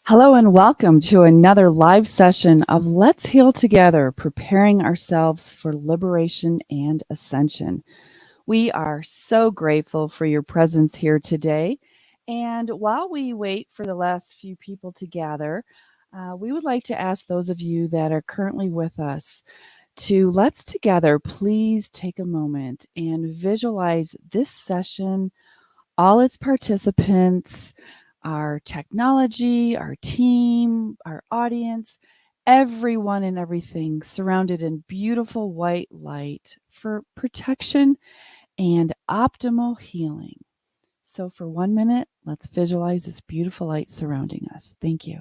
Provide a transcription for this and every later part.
Hello and welcome to another live session of Let's Heal Together, preparing ourselves for liberation and ascension. We are so grateful for your presence here today. And while we wait for the last few people to gather, we would like to ask those of you that are currently with us to let's together please take a moment and visualize this session, all its participants, our technology, our team, our audience, everyone and everything surrounded in beautiful white light for protection and optimal healing. So, for 1 minute, let's visualize this beautiful light surrounding us. Thank you.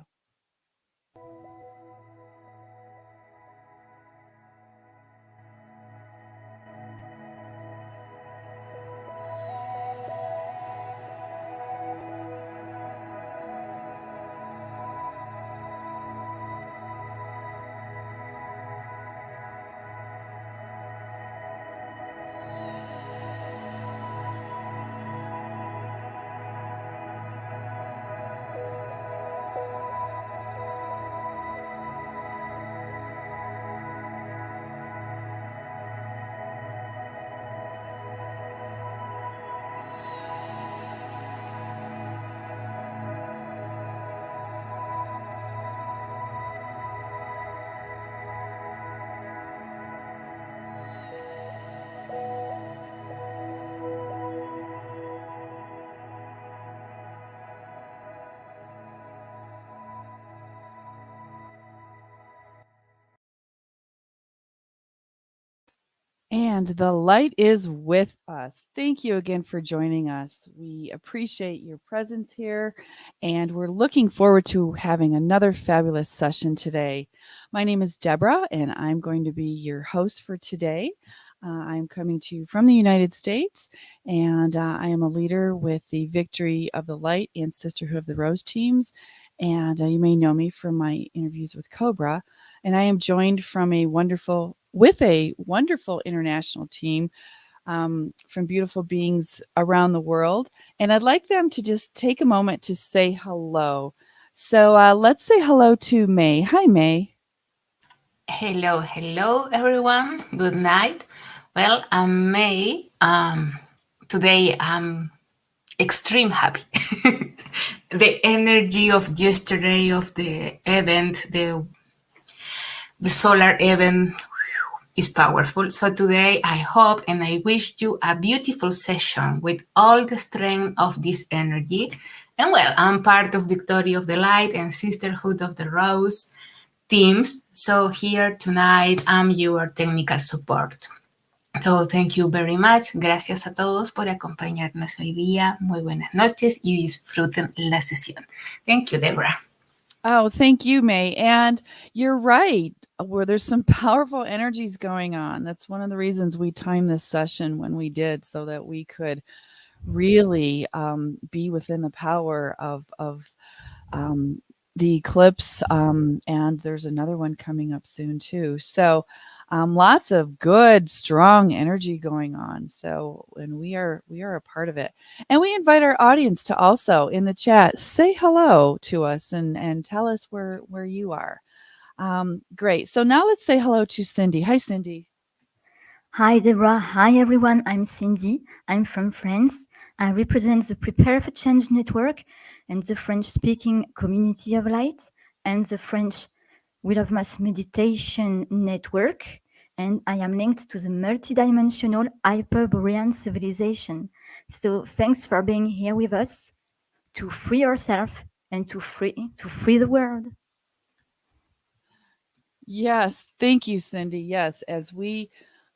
And the light is with us. Thank you again for joining us. We appreciate your presence here, and we're looking forward to having another fabulous session today. My name is Deborah, and I'm going to be your host for today. I'm coming to you from the United States, and I am a leader with the Victory of the Light and Sisterhood of the Rose teams. And you may know me from my interviews with Cobra. And I am joined with a wonderful international team from beautiful beings around the world. And I'd like them to just take a moment to say hello. So let's say hello to May. Hi, May. Hello, everyone. Good night. Well, I'm May. Today I'm extreme happy. The energy of yesterday of the event, the solar event is powerful. So today I hope and I wish you a beautiful session with all the strength of this energy. And well, I'm part of Victory of the Light and Sisterhood of the Rose teams. So here tonight I'm your technical support. So thank you very much. Gracias a todos por acompañarnos hoy día. Muy buenas noches y disfruten la sesión. Thank you, Deborah. Oh, thank you, May. And you're right, where there's some powerful energies going on. That's one of the reasons we timed this session when we did, so that we could really be within the power of the eclipse. And there's another one coming up soon too. So lots of good, strong energy going on. So, and we are a part of it. And we invite our audience to also in the chat say hello to us and tell us where you are. Great. So now let's say hello to Cindy. Hi, Cindy. Hi, Deborah. Hi, everyone. I'm Cindy. I'm from France. I represent the Prepare for Change Network and the French-speaking Community of Light and the French Wheel of Mass Meditation Network. And I am linked to the multidimensional Hyperborean civilization. So thanks for being here with us to free yourself and to free the world. Yes. Thank you, Cindy. Yes. As we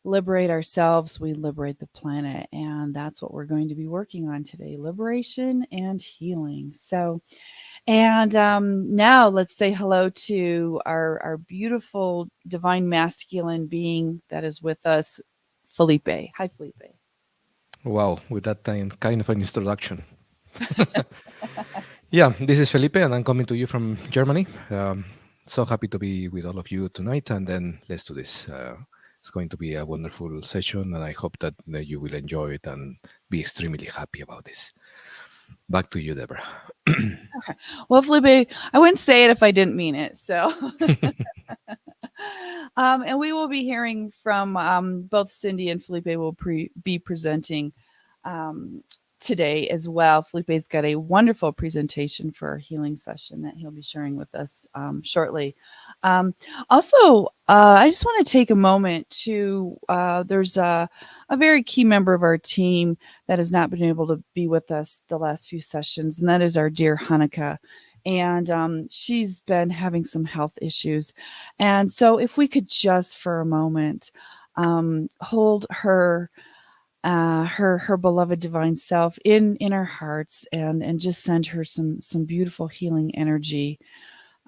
liberate ourselves, we liberate the planet. And that's what we're going to be working on today, liberation and healing. So, and now let's say hello to our beautiful divine masculine being that is with us, Felipe. Hi, Felipe. Wow, with that kind of an introduction. Yeah, this is Felipe, and I'm coming to you from Germany. So happy to be with all of you tonight, and then let's do this. It's going to be a wonderful session, and I hope that you will enjoy it and be extremely happy about this. Back to you, Deborah. Well, Felipe, I wouldn't say it if I didn't mean it. So, and we will be hearing from both Cindy and Felipe will be presenting um, today as well. Felipe's got a wonderful presentation for our healing session that he'll be sharing with us shortly. Also, I just want to take a moment to, there's a very key member of our team that has not been able to be with us the last few sessions, and that is our dear Hanukkah. And she's been having some health issues. And so if we could just for a moment hold her her beloved divine self in our hearts and just send her some beautiful healing energy.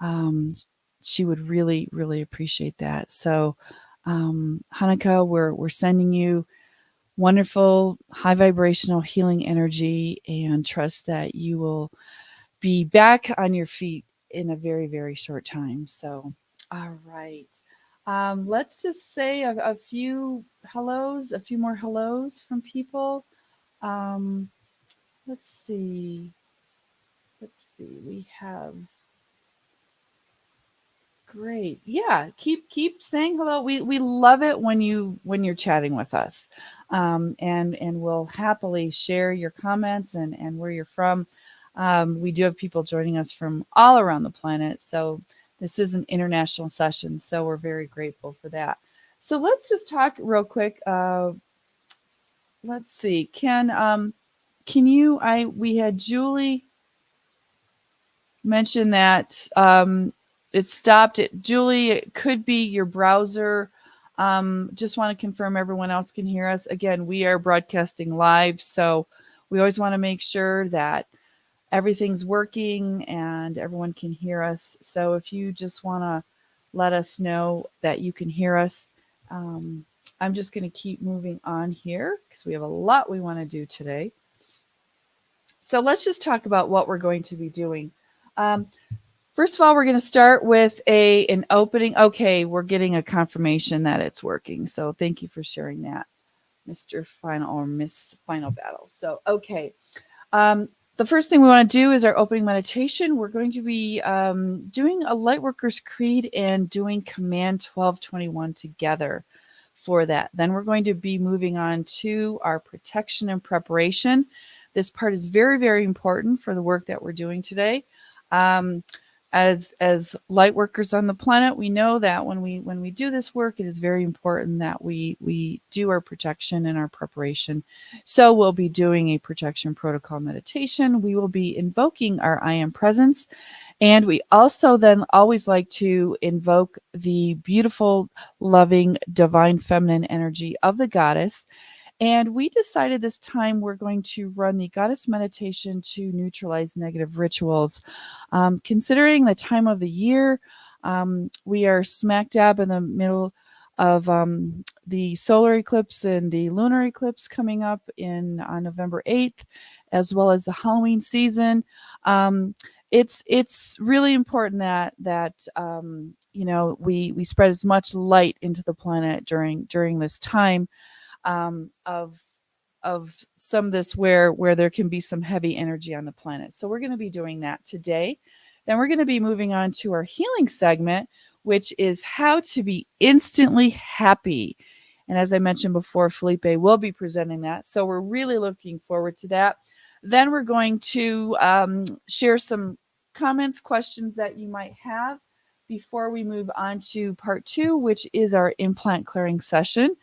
Um, she would really appreciate that. So Hanukkah, we're sending you wonderful high vibrational healing energy and trust that you will be back on your feet in a very short time. So, all right. Let's just say a few hellos, a few more hellos from people. Um, let's see. Let's see. We have great. Yeah, keep saying hello. We love it when you're chatting with us. And we'll happily share your comments and where you're from. We do have people joining us from all around the planet. So this is an international session. So we're very grateful for that. So let's just talk real quick. Let's see. Can you we had Julie mention that it stopped it. Julie, it could be your browser. Just want to confirm everyone else can hear us. Again, we are broadcasting live, so we always want to make sure that everything's working and everyone can hear us. So if you just want to let us know that you can hear us, I'm just going to keep moving on here because we have a lot we want to do today. So let's just talk about what we're going to be doing. First of all, we're going to start with an opening. Okay, we're getting a confirmation that it's working. So thank you for sharing that, Mr. Final or Miss Final Battle. So, okay. The first thing we want to do is our opening meditation. We're going to be doing a Lightworkers Creed and doing Command 1221 together for that. Then we're going to be moving on to our protection and preparation. This part is very important for the work that we're doing today. As light workers on the planet, we know that when we do this work, it is very important that we do our protection and our preparation. So we'll be doing a protection protocol meditation. We will be invoking our I am presence. And we also then always like to invoke the beautiful, loving, divine feminine energy of the goddess. And we decided this time we're going to run the goddess meditation to neutralize negative rituals. Considering the time of the year, we are smack dab in the middle of the solar eclipse and the lunar eclipse coming up on November 8th, as well as the Halloween season. It's really important that we spread as much light into the planet during this time. Of some of this where there can be some heavy energy on the planet. So we're going to be doing that today. Then we're going to be moving on to our healing segment, which is how to be instantly happy. And as I mentioned before, Felipe will be presenting that. So we're really looking forward to that. Then we're going to share some comments, questions that you might have before we move on to part 2, which is our implant clearing section.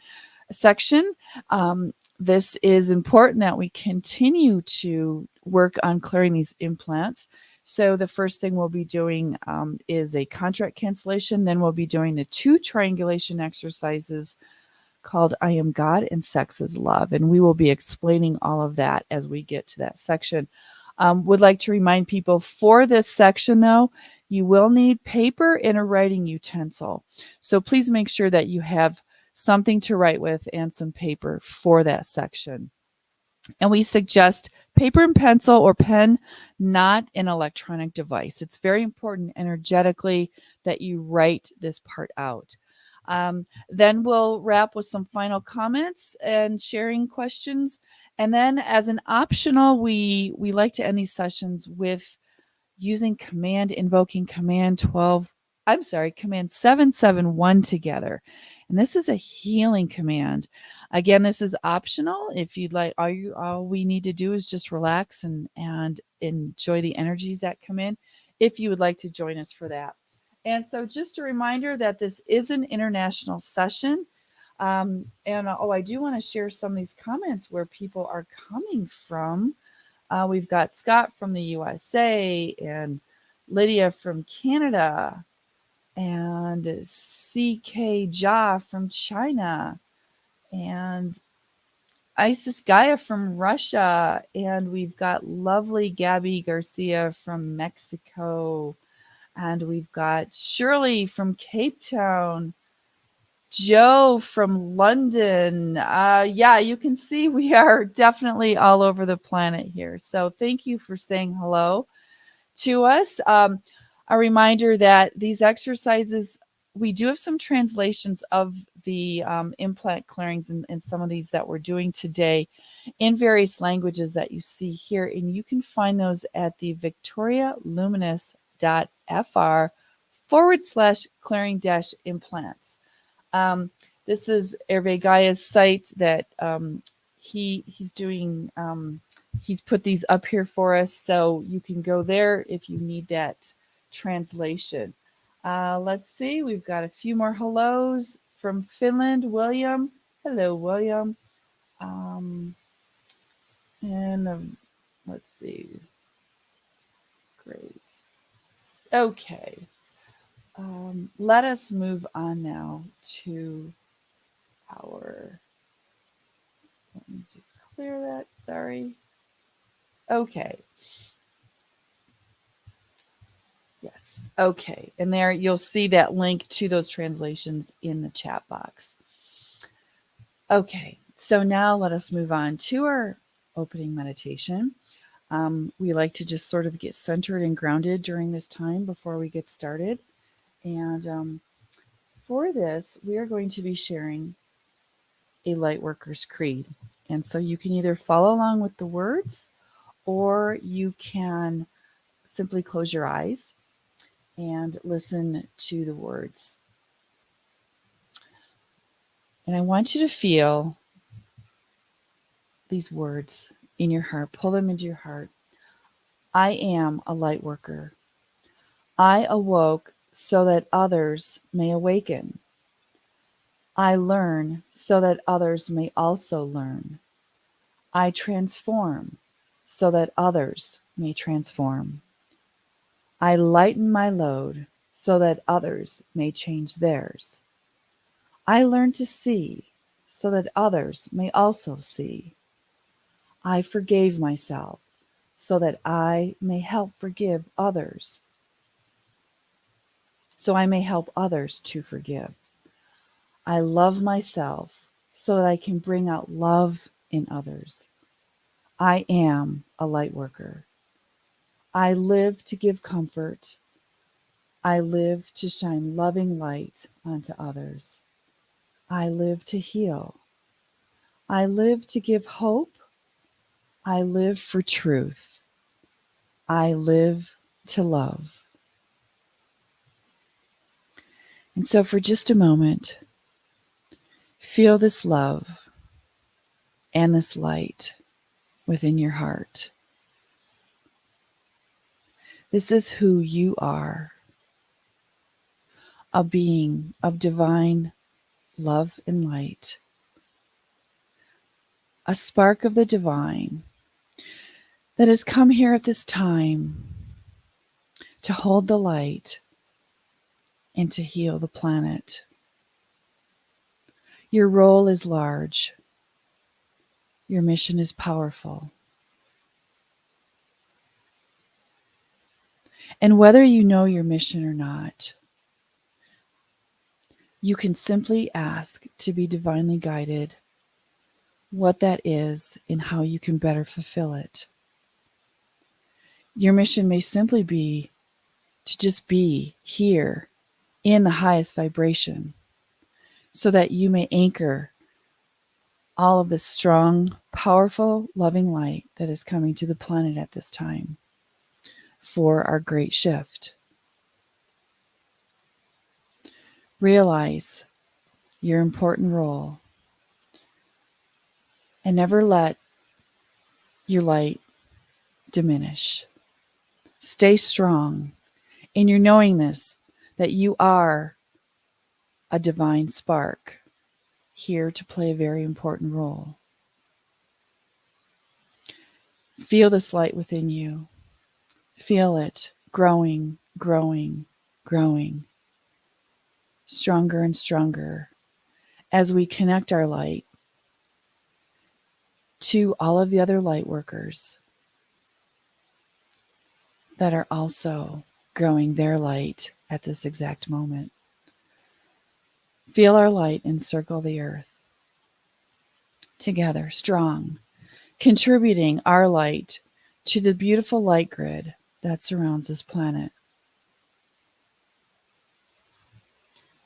This is important that we continue to work on clearing these implants. So the first thing we'll be doing is a contract cancellation. Then we'll be doing the 2 triangulation exercises called I Am God and Sex is Love. And we will be explaining all of that as we get to that section. Would like to remind people for this section, though, you will need paper and a writing utensil. So please make sure that you have something to write with and some paper for that section. And we suggest paper and pencil or pen, not an electronic device. It's very important energetically that you write this part out. Then we'll wrap with some final comments and sharing questions. And then as an optional, we like to end these sessions with using invoking command 771 together. And this is a healing command. Again, this is optional. If you'd like, all we need to do is just relax and enjoy the energies that come in, if you would like to join us for that. And so just a reminder that this is an international session. I do want to share some of these comments where people are coming from. We've got Scott from the USA and Lydia from Canada and CK Ja from China and Isis Gaia from Russia. And we've got lovely Gabby Garcia from Mexico. And we've got Shirley from Cape Town. Joe from London. Yeah, you can see we are definitely all over the planet here. So thank you for saying hello to us. A reminder that these exercises, we do have some translations of the implant clearings and some of these that we're doing today in various languages that you see here. And you can find those at the victorialuminous.fr/clearing-implants. This is Hervé Gaia's site that he's doing. He's put these up here for us, so you can go there if you need that translation. Let's see. We've got a few more hellos from Finland. William. Hello, William. Let's see. Great. Okay. Let us move on now to our, let me just clear that, sorry. Okay. Yes, okay. And there you'll see that link to those translations in the chat box. Okay, so now let us move on to our opening meditation. We like to just sort of get centered and grounded during this time before we get started. And for this, we are going to be sharing a Lightworker's Creed. And so you can either follow along with the words, or you can simply close your eyes and listen to the words. And I want you to feel these words in your heart. Pull them into your heart. I am a light worker. I awoke so that others may awaken. I learn so that others may also learn. I transform so that others may transform. I lighten my load so that others may change theirs. I learn to see so that others may also see. I forgave myself so that I may help forgive others. So I may help others to forgive. I love myself so that I can bring out love in others. I am a light worker. I live to give comfort. I live to shine loving light onto others. I live to heal. I live to give hope. I live for truth. I live to love. And so for just a moment, feel this love and this light within your heart. This is who you are, a being of divine love and light, a spark of the divine that has come here at this time to hold the light and to heal the planet. Your role is large. Your mission is powerful. And whether you know your mission or not, you can simply ask to be divinely guided what that is and how you can better fulfill it. Your mission may simply be to just be here in the highest vibration so that you may anchor all of the strong, powerful, loving light that is coming to the planet at this time for our great shift. Realize your important role and never let your light diminish. Stay strong in your knowingness that you are a divine spark here to play a very important role. Feel this light within you. Feel it growing, growing, growing, stronger and stronger as we connect our light to all of the other light workers that are also growing their light at this exact moment. Feel our light encircle the earth. Together, strong, contributing our light to the beautiful light grid that surrounds this planet.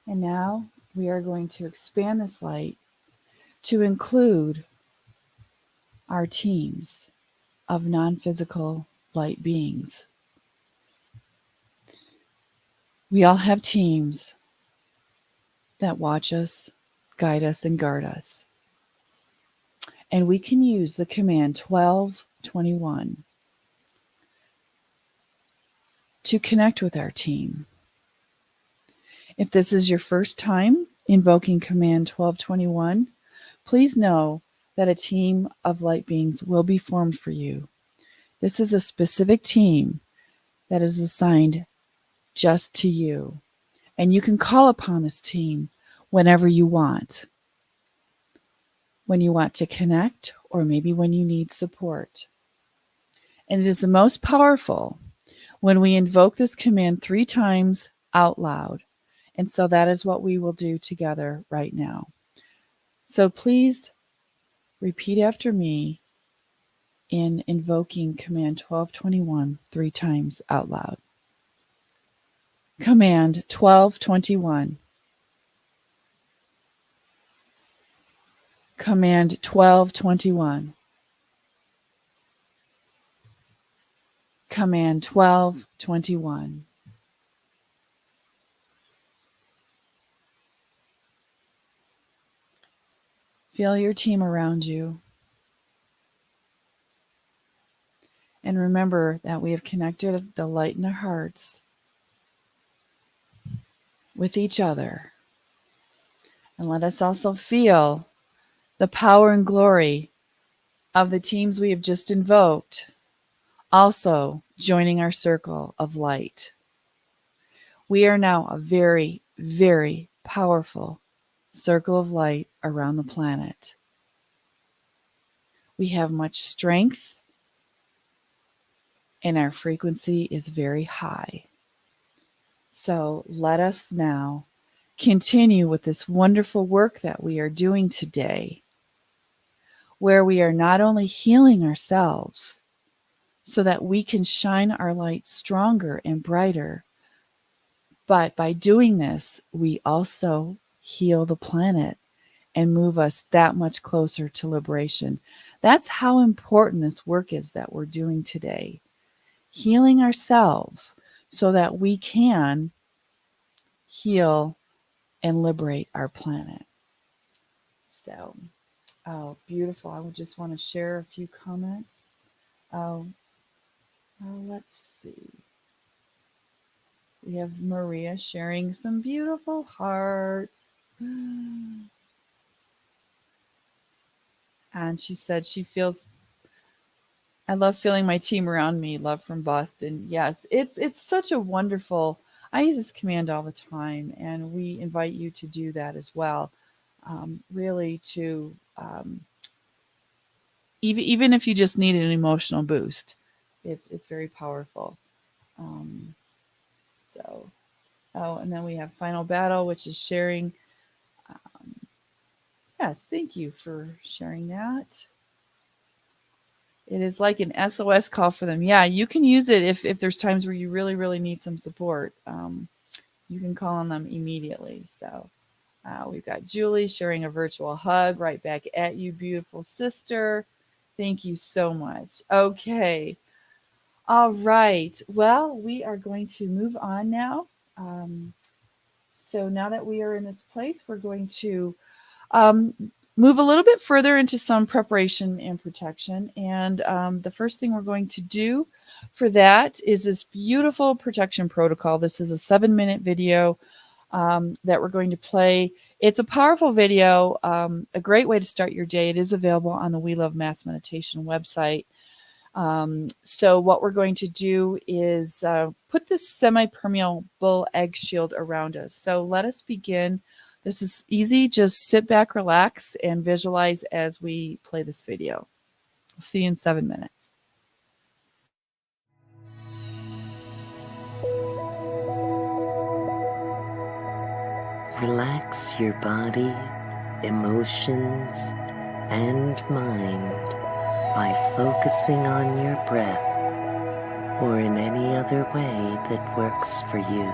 And now we are going to expand this light to include our teams of non-physical light beings. We all have teams that watch us, guide us, and guard us. And we can use the command 1221 to connect with our team. If this is your first time invoking command 1221, please know that a team of light beings will be formed for you. This is a specific team that is assigned just to you. And you can call upon this team whenever you want. When you want to connect, or maybe when you need support. And it is the most powerful when we invoke this command 3 times out loud. And so that is what we will do together right now. So please repeat after me in invoking command 1221 3 times out loud. Command 1221. Command 1221. Command 1221. Feel your team around you. And remember that we have connected the light in our hearts with each other. And let us also feel the power and glory of the teams we have just invoked, also joining our circle of light. We are now a very, very powerful circle of light around the planet. We have much strength, and our frequency is very high. So let us now continue with this wonderful work that we are doing today, where we are not only healing ourselves so that we can shine our light stronger and brighter, but by doing this, we also heal the planet and move us that much closer to liberation. That's how important this work is that we're doing today. Healing ourselves so that we can heal and liberate our planet. So, oh, beautiful. I would just want to share a few comments. Let's see. We have Maria sharing some beautiful hearts. And she said she feels, I love feeling my team around me. Love from Boston. Yes, it's such a wonderful, I use this command all the time, and we invite you to do that as well. Really to, even if you just need an emotional boost, it's very powerful. And then we have Final Battle, which is sharing. Yes, thank you for sharing that. It is like an SOS call for them. Yeah, you can use it if there's times where you really, really need some support. You can call on them immediately. So We've got Julie sharing a virtual hug right back at you, beautiful sister. Thank you so much. Okay. All right. Well, we are going to move on now. So now that we are in this place, we're going to um, move a little bit further into some preparation and protection. And the first thing we're going to do for that is this beautiful protection protocol. This is a 7-minute video that we're going to play. It's a powerful video, a great way to start your day. It is available on the We Love Mass Meditation website. So what we're going to do is put this semi-permeable egg shield around us. So let us begin. This is easy. Just sit back, relax, and visualize as we play this video. We'll see you in 7 minutes. Relax your body, emotions, and mind by focusing on your breath or in any other way that works for you.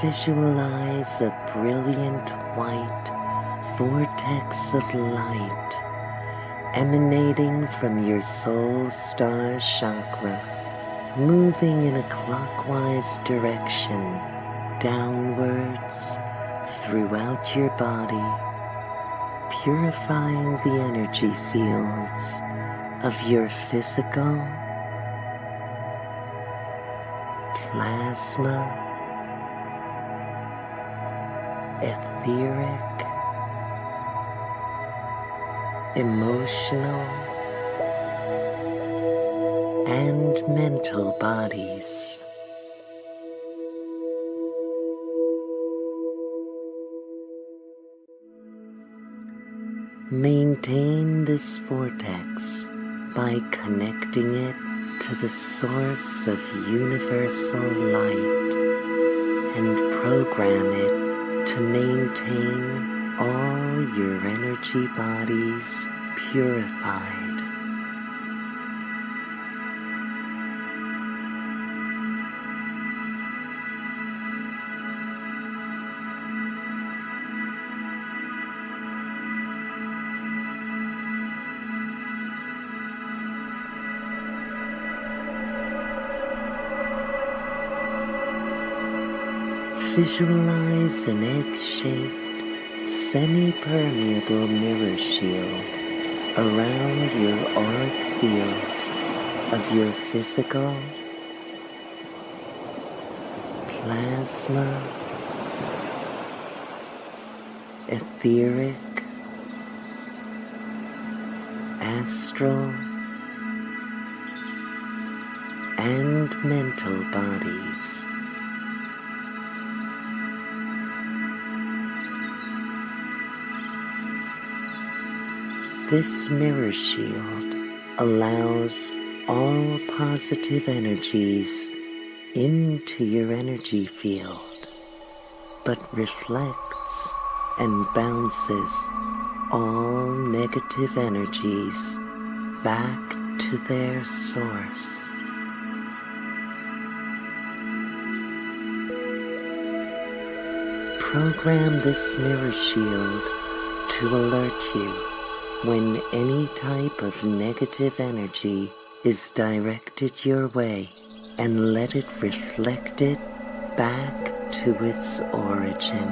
Visualize a brilliant white vortex of light emanating from your soul star chakra, moving in a clockwise direction downwards throughout your body, purifying the energy fields of your physical, plasma, etheric, emotional, and mental bodies. Maintain this vortex by connecting it to the source of universal light and program it to maintain all your energy bodies purified. Visualize an egg-shaped, semi-permeable mirror shield around your auric field of your physical, plasma, etheric, astral, and mental bodies. This mirror shield allows all positive energies into your energy field, but reflects and bounces all negative energies back to their source. Program this mirror shield to alert you when any type of negative energy is directed your way, and let it reflect it back to its origin.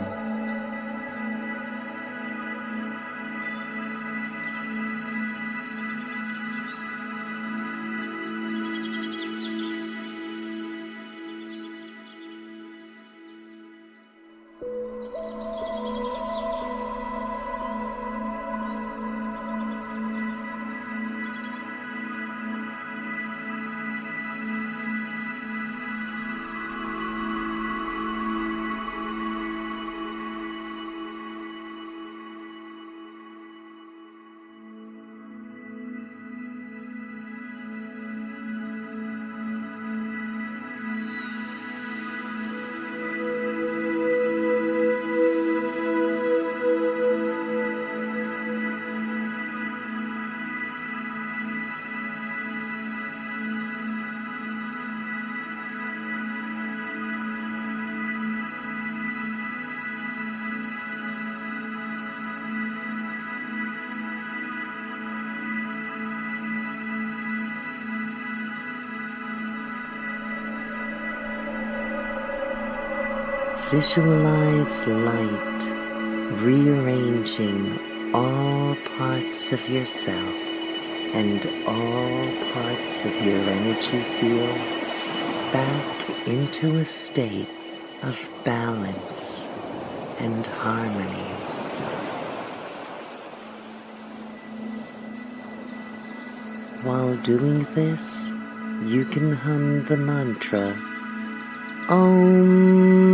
Visualize light rearranging all parts of yourself and all parts of your energy fields back into a state of balance and harmony. While doing this, you can hum the mantra Om,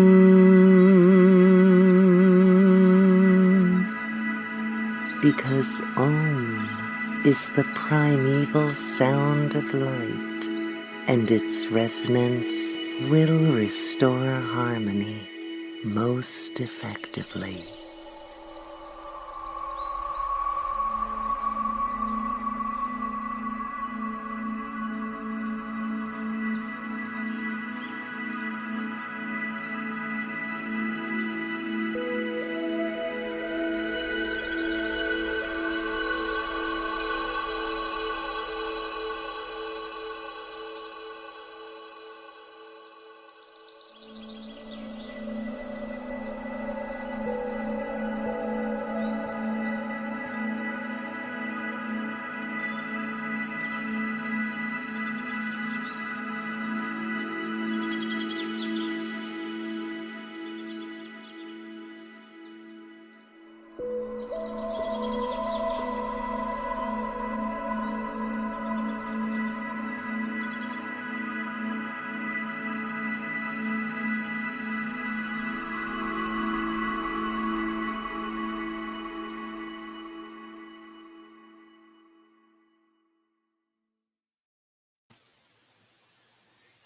because Om is the primeval sound of light, and its resonance will restore harmony most effectively.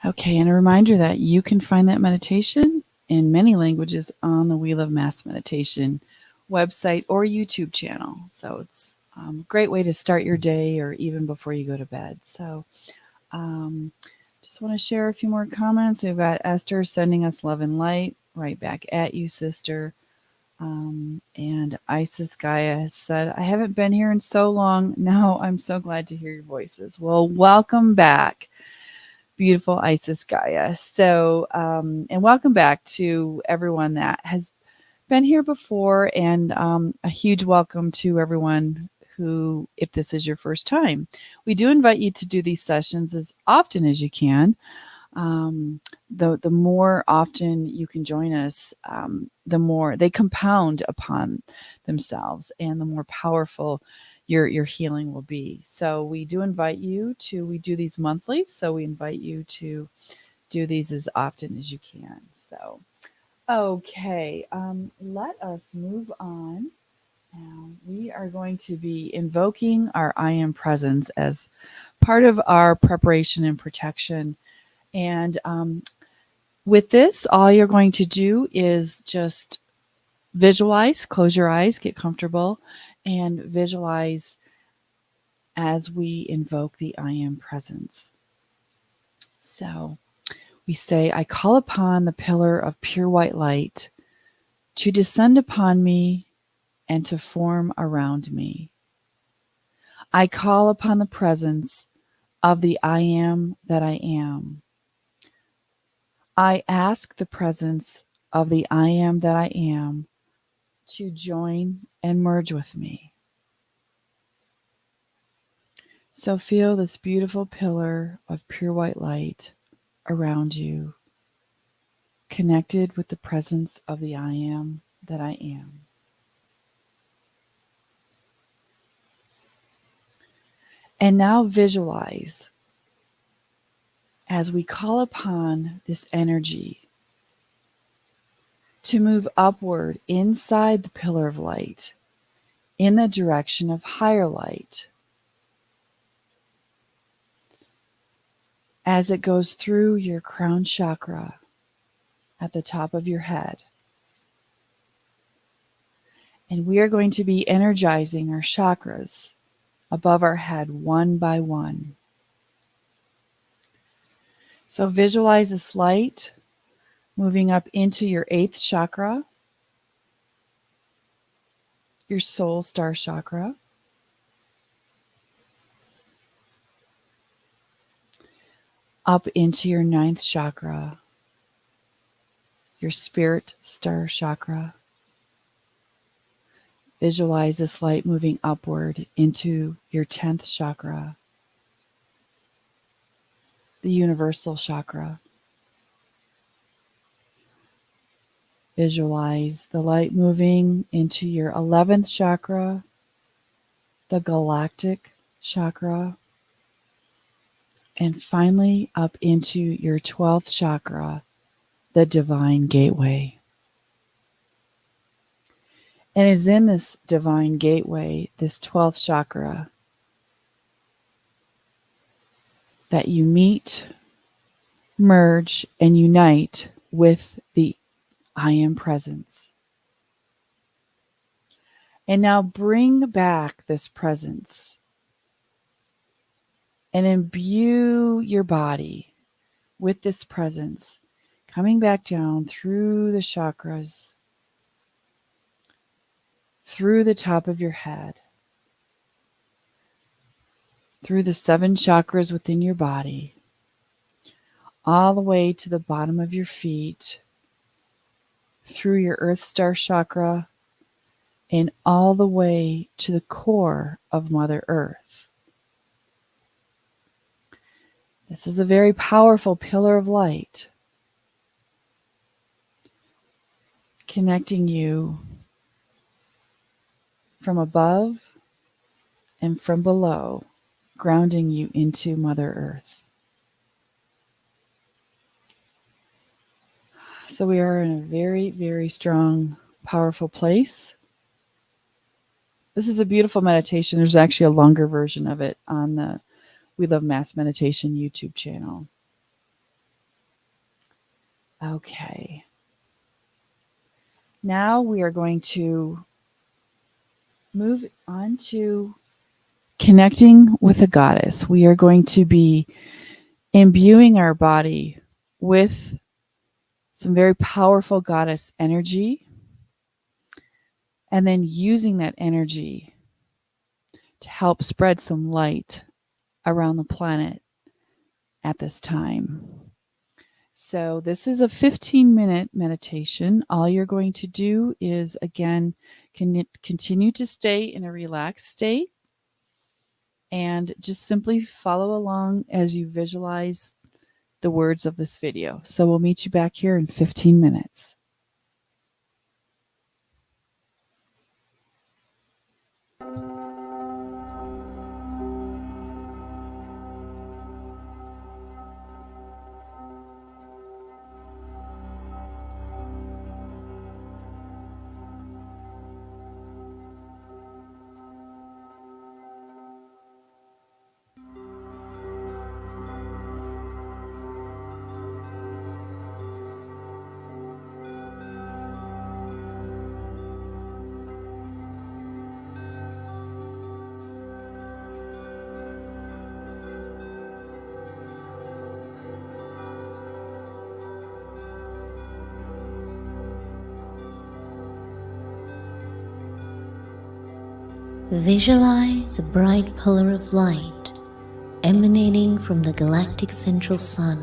Okay, and a reminder that you can find that meditation in many languages on the Wheel of Mass Meditation website or YouTube channel. So it's a great way to start your day or even before you go to bed. So just want to share a few more comments. We've got Esther sending us love and light right back at you, sister. And Isis Gaia has said, I haven't been here in so long. Now I'm so glad to hear your voices. Well, welcome back, beautiful Isis Gaia. So, and welcome back to everyone that has been here before, and a huge welcome to everyone who, if this is your first time. We do invite you to do these sessions as often as you can. The more often you can join us, the more they compound upon themselves, and the more powerful your healing will be. So we do invite you to, we do these monthly, so we invite you to do these as often as you can. So, okay, let us move on. Now we are going to be invoking our I Am Presence as part of our preparation and protection. And with this, all you're going to do is just visualize, close your eyes, get comfortable, and visualize as we invoke the I Am Presence. So we say, I call upon the pillar of pure white light to descend upon me and to form around me. I call upon the presence of the I Am that I am. I ask the presence of the I Am that I am to join and merge with me. So feel this beautiful pillar of pure white light around you, connected with the presence of the I Am that I am. And now visualize as we call upon this energy to move upward inside the pillar of light in the direction of higher light. As it goes through your crown chakra at the top of your head. And we are going to be energizing our chakras above our head one by one. So visualize this light moving up into your 8th chakra, your soul star chakra, up into your 9th chakra, your spirit star chakra. Visualize this light moving upward into your 10th chakra, the universal chakra. Visualize the light moving into your 11th chakra, the galactic chakra, and finally up into your 12th chakra, the divine gateway. And it is in this divine gateway, this 12th chakra, that you meet, merge, and unite with the I Am Presence. And now bring back this presence and imbue your body with this presence, coming back down through the chakras, through the top of your head, through the 7 chakras within your body, all the way to the bottom of your feet, through your Earth Star chakra, and all the way to the core of Mother Earth. This is a very powerful pillar of light, connecting you from above and from below, grounding you into Mother Earth. So we are in a very, very strong, powerful place. This is a beautiful meditation. There's actually a longer version of it on the We Love Mass Meditation YouTube channel. Okay. Now we are going to move on to connecting with a goddess. We are going to be imbuing our body with some very powerful goddess energy, and then using that energy to help spread some light around the planet at this time. So this is a 15-minute meditation. All you're going to do is, again, continue to stay in a relaxed state and just simply follow along as you visualize the words of this video. So we'll meet you back here in 15 minutes. Visualize a bright pillar of light emanating from the galactic central sun,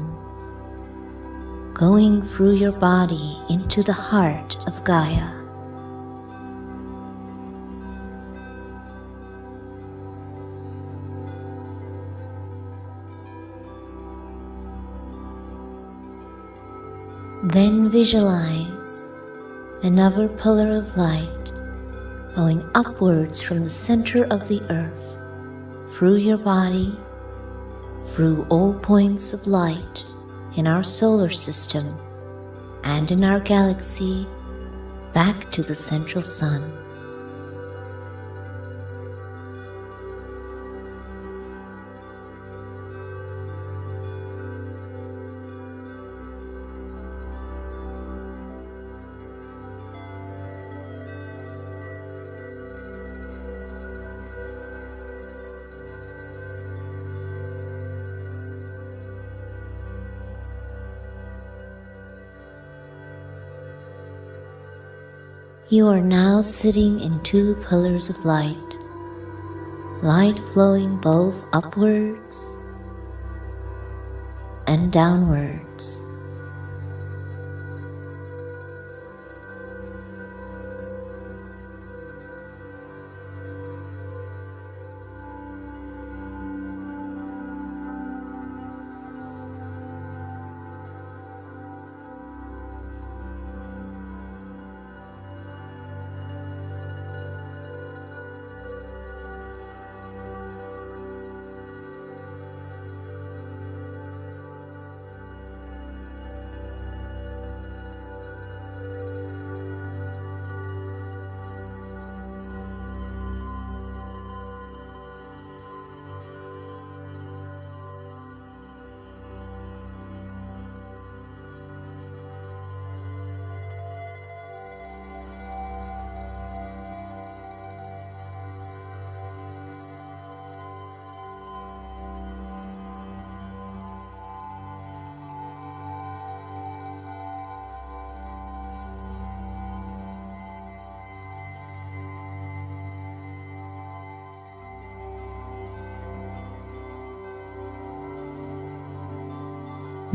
going through your body into the heart of Gaia. Then visualize another pillar of light going upwards from the center of the earth, through your body, through all points of light in our solar system and in our galaxy, back to the central sun. You are now sitting in 2 pillars of light, light flowing both upwards and downwards.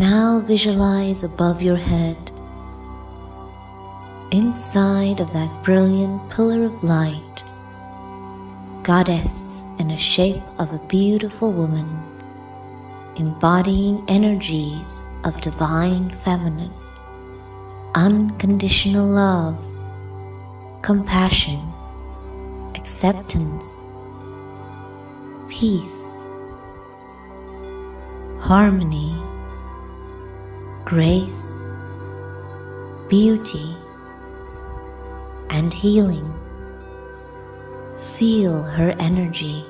Now visualize above your head, inside of that brilliant pillar of light, goddess in the shape of a beautiful woman, embodying energies of divine feminine, unconditional love, compassion, acceptance, peace, harmony, grace, beauty, and healing. Feel her energy.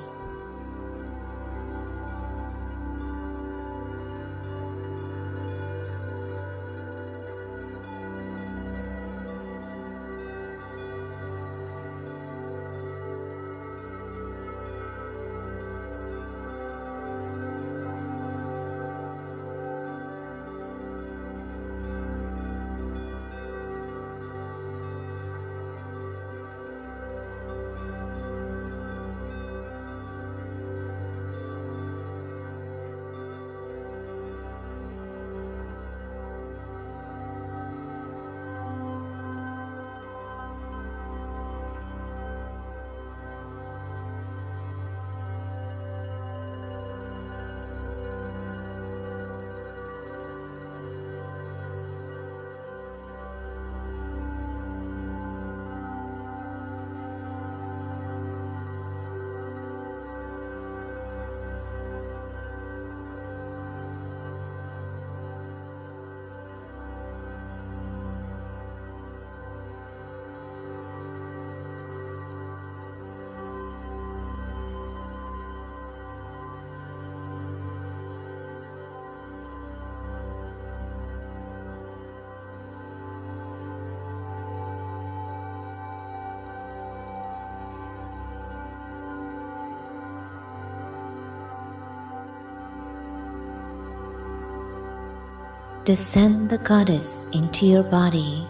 Descend the goddess into your body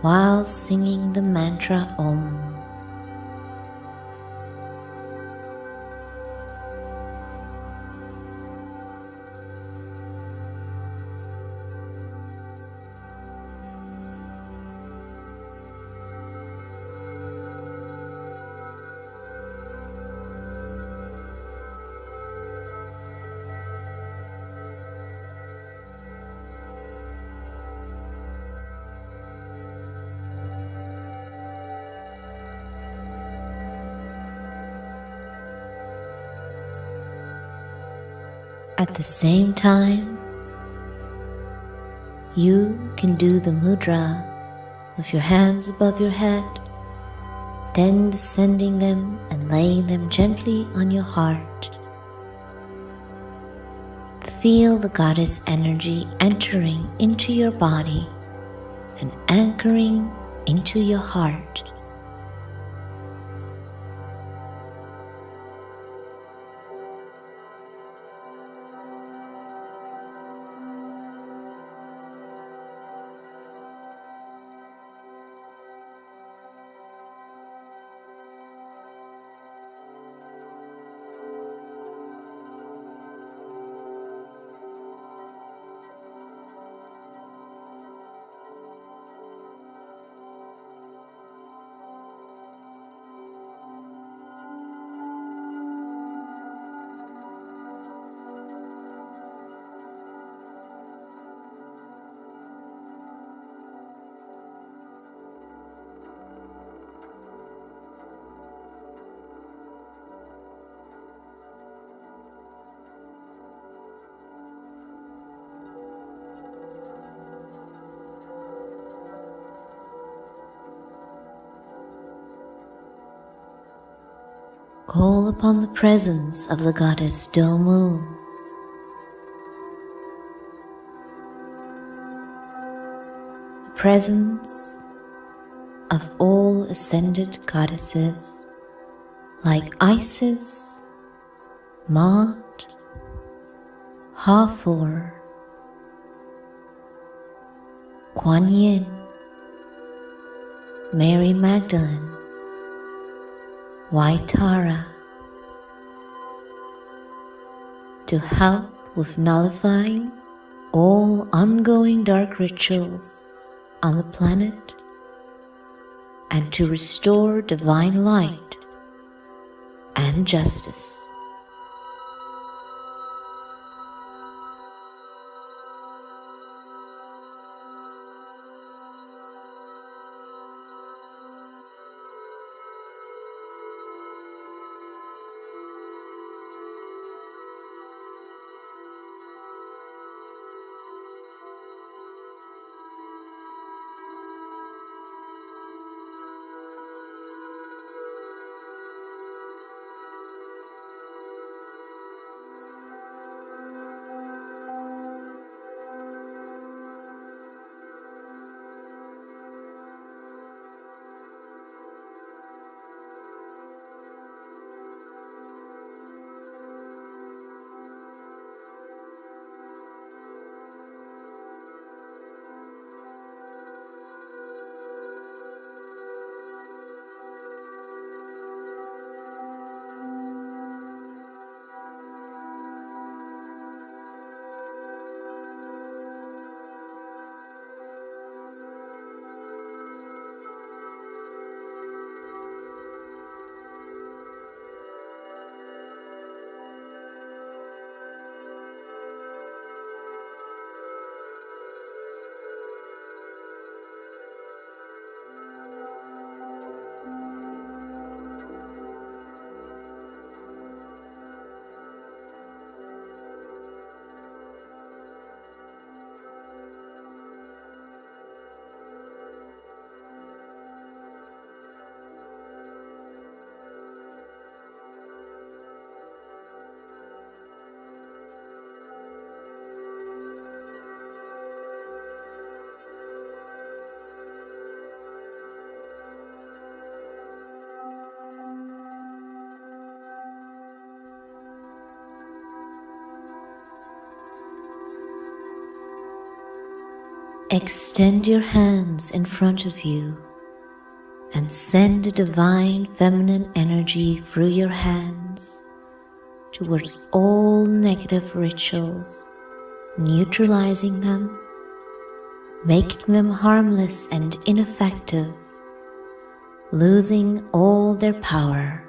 while singing the mantra Om. At the same time, you can do the mudra with your hands above your head, then descending them and laying them gently on your heart. Feel the goddess energy entering into your body and anchoring into your heart. Call upon the presence of the goddess Domu. The presence of all ascended goddesses like Isis, Maat, Hathor, Kuan Yin, Mary Magdalene, White Tara, to help with nullifying all ongoing dark rituals on the planet and to restore divine light and justice. Extend your hands in front of you and send a divine feminine energy through your hands towards all negative rituals, neutralizing them, making them harmless and ineffective, losing all their power.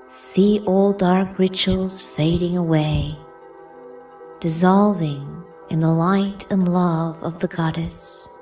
See all dark rituals fading away, dissolving in the light and love of the goddess.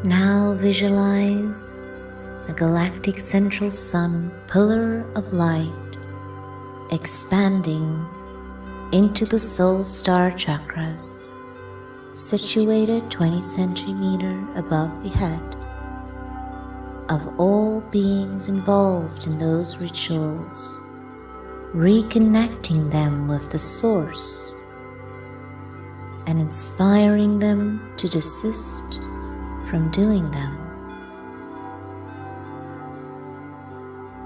Now visualize a galactic central sun pillar of light expanding into the soul star chakras, situated 20 centimeters above the head of all beings involved in those rituals, reconnecting them with the source and inspiring them to desist from doing them.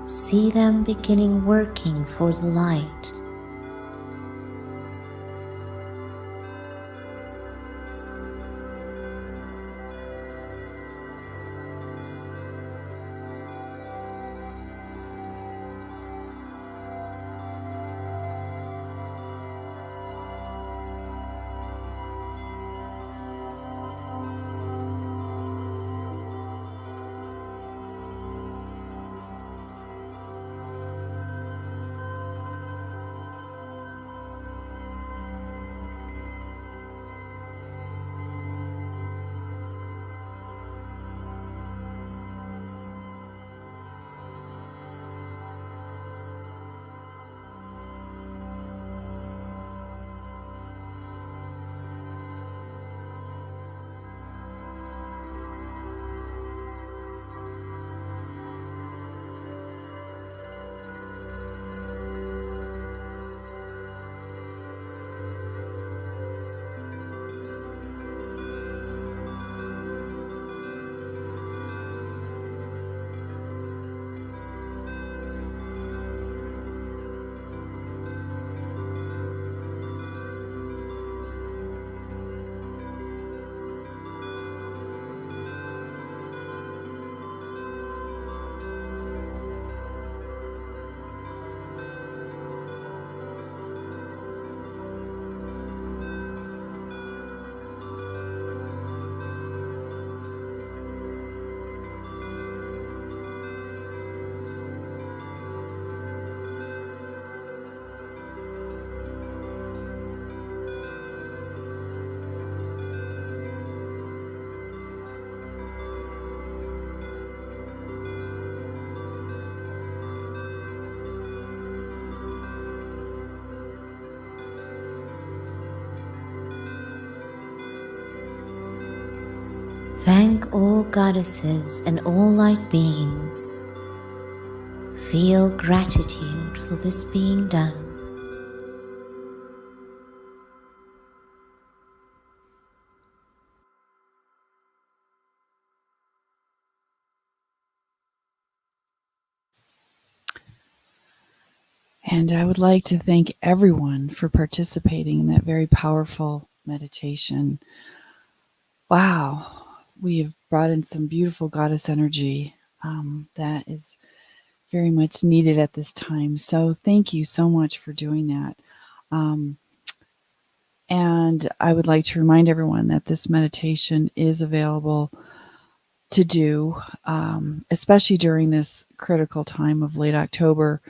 See them beginning working for the light. Thank all goddesses and all light beings. Feel gratitude for this being done. And I would like to thank everyone for participating in that very powerful meditation. Wow, we have brought in some beautiful goddess energy that is very much needed at this time. So thank you so much for doing that. And I would like to remind everyone that this meditation is available to do, especially during this critical time of late October.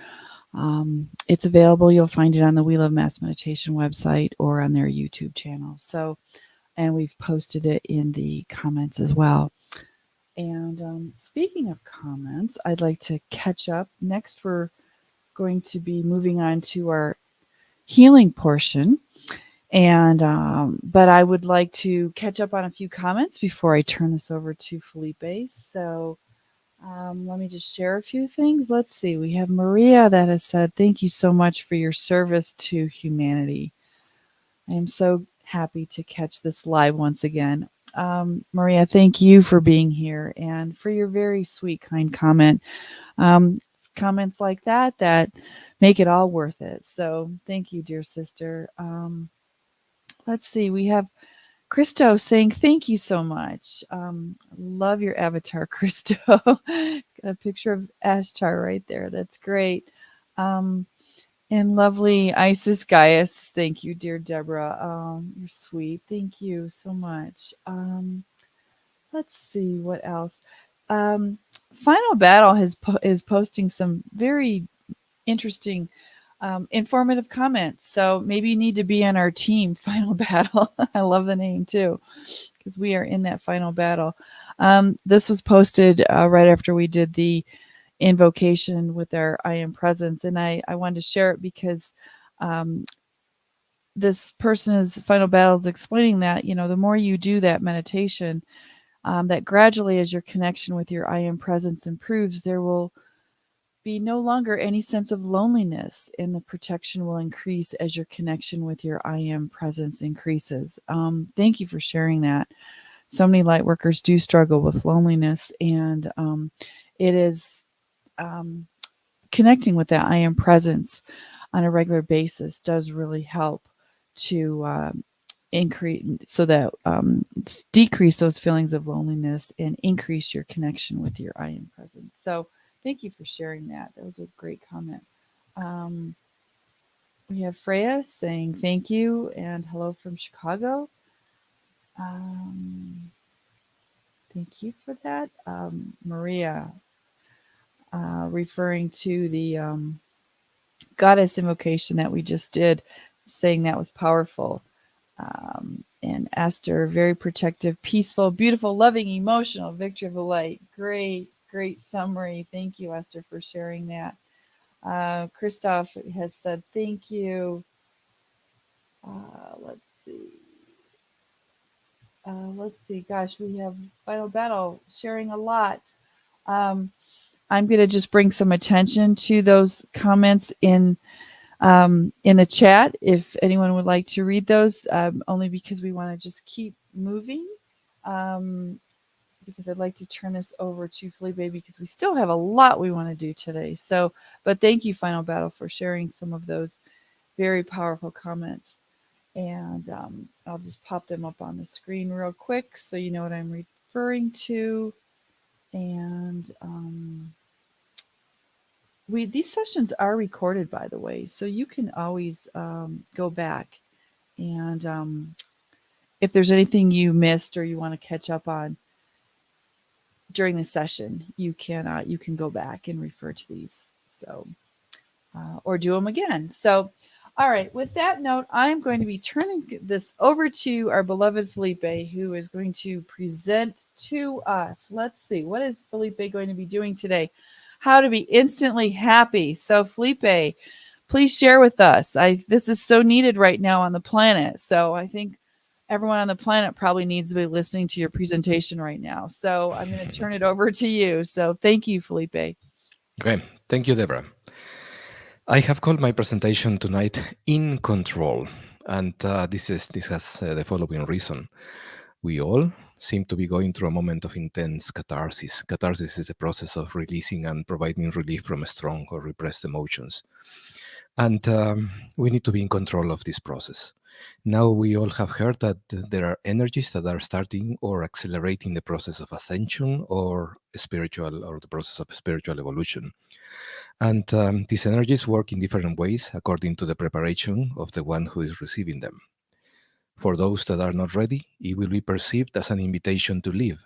It's available. You'll find it on the We Love Mass Meditation website or on their YouTube channel. So, and we've posted it in the comments as well. And speaking of comments, I'd like to catch up. Next, we're going to be moving on to our healing portion. And but I would like to catch up on a few comments before I turn this over to Felipe. So let me just share a few things. Let's see. We have Maria that has said, "Thank you so much for your service to humanity." I am so happy to catch this live once again. Maria, thank you for being here and for your very sweet, kind comment. Comments like that make it all worth it. So thank you, dear sister. Let's see. We have Christo saying, "Thank you so much. Love your avatar, Christo." Got a picture of Ashtar right there. That's great. And lovely Isis Gaius. Thank you, dear Deborah. You're sweet. Thank you so much. Let's see what else. Final Battle is posting some very interesting, informative comments. So maybe you need to be on our team, Final Battle. I love the name too, because we are in that final battle. This was posted right after we did the invocation with our I am presence, and I wanted to share it because this person's final battle is explaining that, the more you do that meditation, that gradually as your connection with your I am presence improves, there will be no longer any sense of loneliness, and the protection will increase as your connection with your I am presence increases. Thank you for sharing that. So many light workers do struggle with loneliness, and it is connecting with that I am presence on a regular basis does really help to increase, so that decrease those feelings of loneliness and increase your connection with your I am presence. So thank you for sharing that. That was a great comment. We have Freya saying thank you and hello from Chicago. Thank you for that. Maria, referring to the goddess invocation that we just did, saying that was powerful. And Esther, very protective, peaceful, beautiful, loving, emotional, victory of the light. Great summary. Thank you, Esther, for sharing that. Christoph has said thank you. Let's see. Gosh, we have Final Battle sharing a lot. I'm going to just bring some attention to those comments in the chat if anyone would like to read those, only because we want to just keep moving, because I'd like to turn this over to Felipe because we still have a lot we want to do today. So, but thank you, Final Battle, for sharing some of those very powerful comments. And I'll just pop them up on the screen real quick so you know what I'm referring to. And these sessions are recorded, by the way, so you can always go back and if there's anything you missed or you want to catch up on during the session, you can go back and refer to these, so or do them again. So, all right. With that note, I'm going to be turning this over to our beloved Felipe, who is going to present to us. Let's see, what is Felipe going to be doing today? How to be instantly happy. So Felipe, please share with us. This is so needed right now on the planet. So I think everyone on the planet probably needs to be listening to your presentation right now. So I'm going to turn it over to you. So thank you, Felipe. Okay. Thank you, Deborah. I have called my presentation tonight In Control. And this has the following reason. We all seem to be going through a moment of intense catharsis. Catharsis is the process of releasing and providing relief from strong or repressed emotions. And we need to be in control of this process. Now we all have heard that there are energies that are starting or accelerating the process of ascension or the process of spiritual evolution. And these energies work in different ways according to the preparation of the one who is receiving them. For those that are not ready, it will be perceived as an invitation to leave.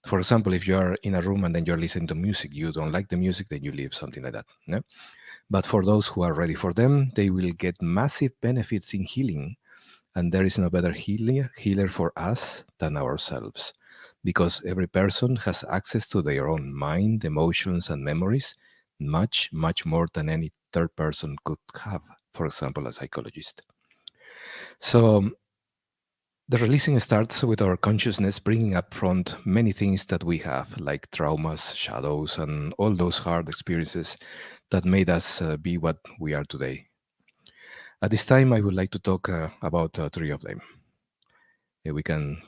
For example, if you are in a room and then you're listening to music, you don't like the music, then you leave, something like that. No? But for those who are ready for them, they will get massive benefits in healing. And there is no better healer for us than ourselves, because every person has access to their own mind, emotions, and memories, much, much more than any third person could have, for example, a psychologist. So the releasing starts with our consciousness bringing up front many things that we have, like traumas, shadows, and all those hard experiences that made us be what we are today. At this time, I would like to talk about 3 of them. We can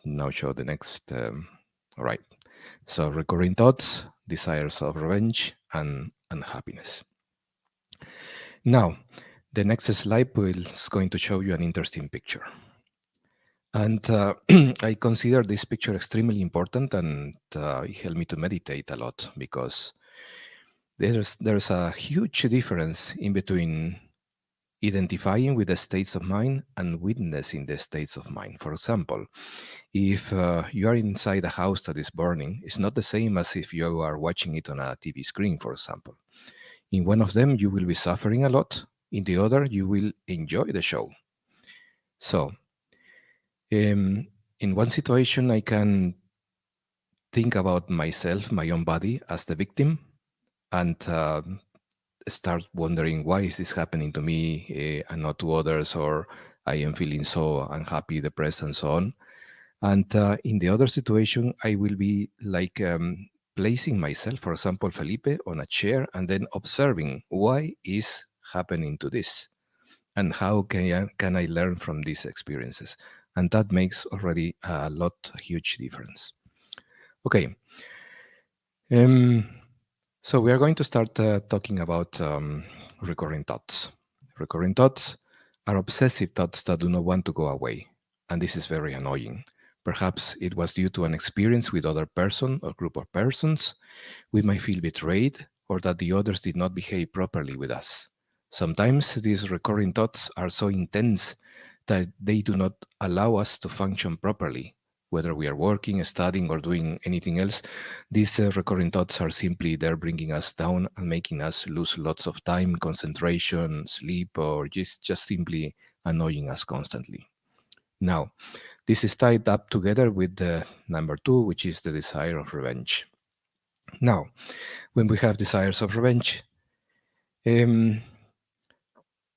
now show the next. All right. So recurring thoughts, desires of revenge, and unhappiness. Now, the next slide is going to show you an interesting picture. And I consider this picture extremely important, and it helped me to meditate a lot, because there's a huge difference in between identifying with the states of mind and witnessing the states of mind. For example, if you are inside a house that is burning, it's not the same as if you are watching it on a TV screen, for example. In one of them, you will be suffering a lot. In the other, you will enjoy the show. So, In one situation, I can think about myself, my own body, as the victim, and start wondering why is this happening to me and not to others, or I am feeling so unhappy, depressed, and so on. And in the other situation, I will be like placing myself, for example, Felipe, on a chair and then observing why is happening to this and how can I learn from these experiences. And that makes already a huge difference. Okay. So we are going to start talking about recurring thoughts. Recurring thoughts are obsessive thoughts that do not want to go away. And this is very annoying. Perhaps it was due to an experience with other person or group of persons. We might feel betrayed or that the others did not behave properly with us. Sometimes these recurring thoughts are so intense that they do not allow us to function properly. Whether we are working, studying, or doing anything else, these recurring thoughts are simply there bringing us down and making us lose lots of time, concentration, sleep, or just simply annoying us constantly. Now, this is tied up together with the number 2, which is the desire of revenge. Now, when we have desires of revenge,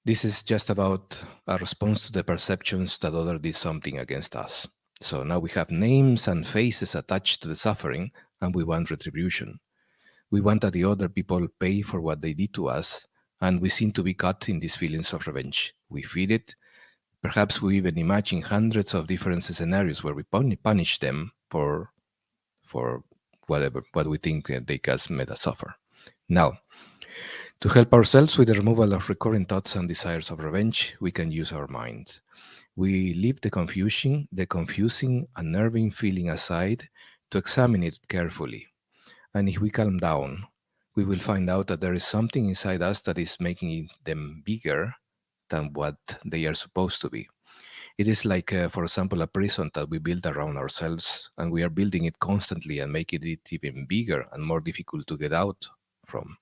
this is just about a response to the perceptions that others did something against us. So now we have names and faces attached to the suffering, and we want retribution. We want that the other people pay for what they did to us, and we seem to be caught in these feelings of revenge. We feed it. Perhaps we even imagine hundreds of different scenarios where we punish them for what we think they has made us suffer. Now, to help ourselves with the removal of recurring thoughts and desires of revenge, we can use our minds. We leave the confusing, unnerving feeling aside to examine it carefully. And if we calm down, we will find out that there is something inside us that is making them bigger than what they are supposed to be. It is like, for example, a prison that we build around ourselves, and we are building it constantly and making it even bigger and more difficult to get out from.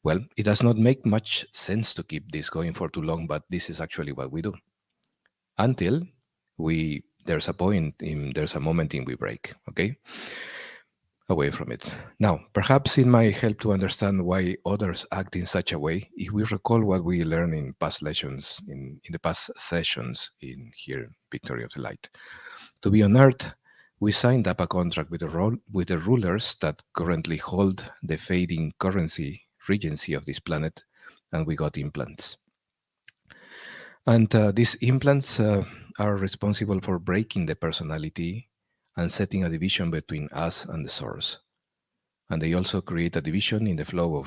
Well, it does not make much sense to keep this going for too long, but this is actually what we do. Until there's a moment in we break, okay? Away from it. Now, perhaps it might help to understand why others act in such a way if we recall what we learned in past lessons, in the past sessions in here, Victory of the Light. To be on Earth, we signed up a contract with the rulers that currently hold the fading currency regency of this planet, and we got implants. And these implants are responsible for breaking the personality and setting a division between us and the source. And they also create a division in the flow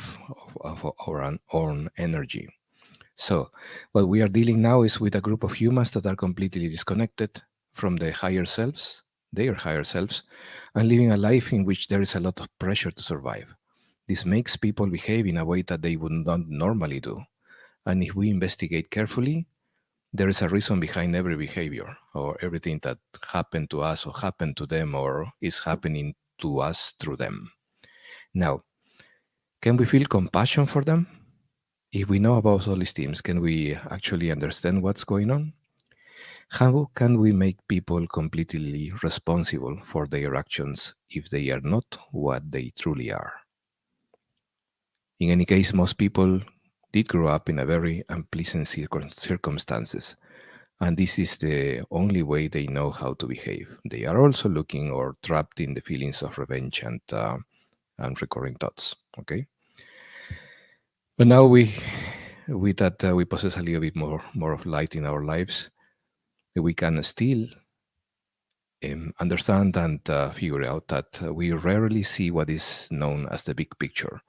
of our own energy. So what we are dealing now is with a group of humans that are completely disconnected from their higher selves, and living a life in which there is a lot of pressure to survive. This makes people behave in a way that they would not normally do. And if we investigate carefully, there is a reason behind every behavior or everything that happened to us or happened to them or is happening to us through them. Now, can we feel compassion for them? If we know about all these things, can we actually understand what's going on? How can we make people completely responsible for their actions if they are not what they truly are? In any case, most people did grow up in a very unpleasant circumstances, and this is the only way they know how to behave. They are also looking or trapped in the feelings of revenge and recurring thoughts. Okay, but now we possess a little bit more of light in our lives. We can still understand and figure out that we rarely see what is known as the big picture,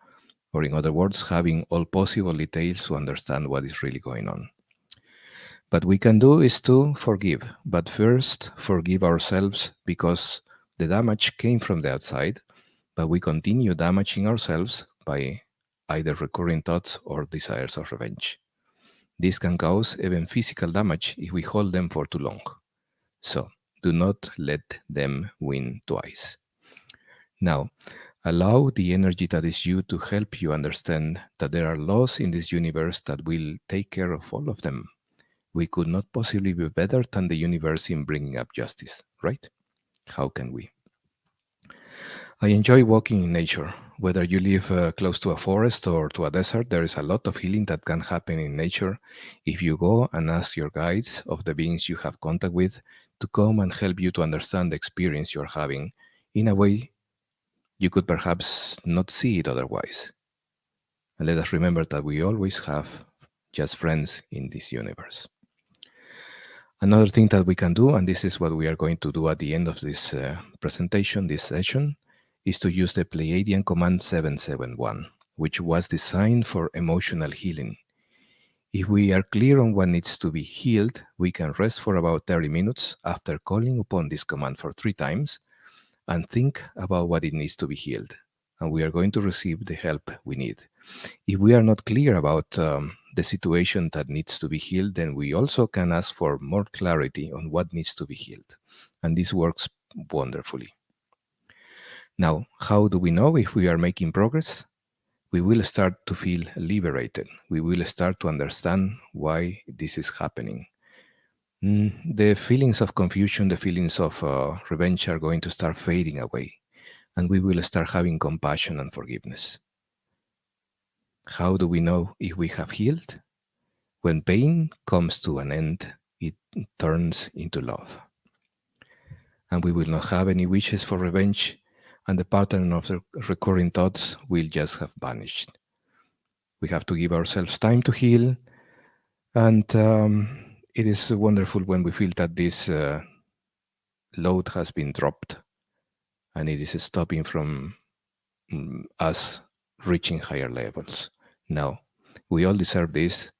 or in other words, having all possible details to understand what is really going on. What we can do is to forgive, but first forgive ourselves because the damage came from the outside, but we continue damaging ourselves by either recurring thoughts or desires of revenge. This can cause even physical damage if we hold them for too long. So, do not let them win twice. Now, allow the energy that is you to help you understand that there are laws in this universe that will take care of all of them. We could not possibly be better than the universe in bringing up justice, right? How can we? I enjoy walking in nature. Whether you live close to a forest or to a desert, there is a lot of healing that can happen in nature if you go and ask your guides of the beings you have contact with to come and help you to understand the experience you're having in a way you could perhaps not see it otherwise. And let us remember that we always have just friends in this universe. Another thing that we can do, and this is what we are going to do at the end of this presentation, this session, is to use the Pleiadian command 771, which was designed for emotional healing. If we are clear on what needs to be healed, we can rest for about 30 minutes after calling upon this command for 3 times and think about what it needs to be healed. And we are going to receive the help we need. If we are not clear about the situation that needs to be healed, then we also can ask for more clarity on what needs to be healed. And this works wonderfully. Now, how do we know if we are making progress? We will start to feel liberated. We will start to understand why this is happening. The feelings of confusion, the feelings of revenge are going to start fading away, and we will start having compassion and forgiveness. How do we know if we have healed? When pain comes to an end, it turns into love. And we will not have any wishes for revenge, and the pattern of the recurring thoughts will just have vanished. We have to give ourselves time to heal, and it is wonderful when we feel that this load has been dropped and it is stopping from us reaching higher levels. Now, we all deserve this,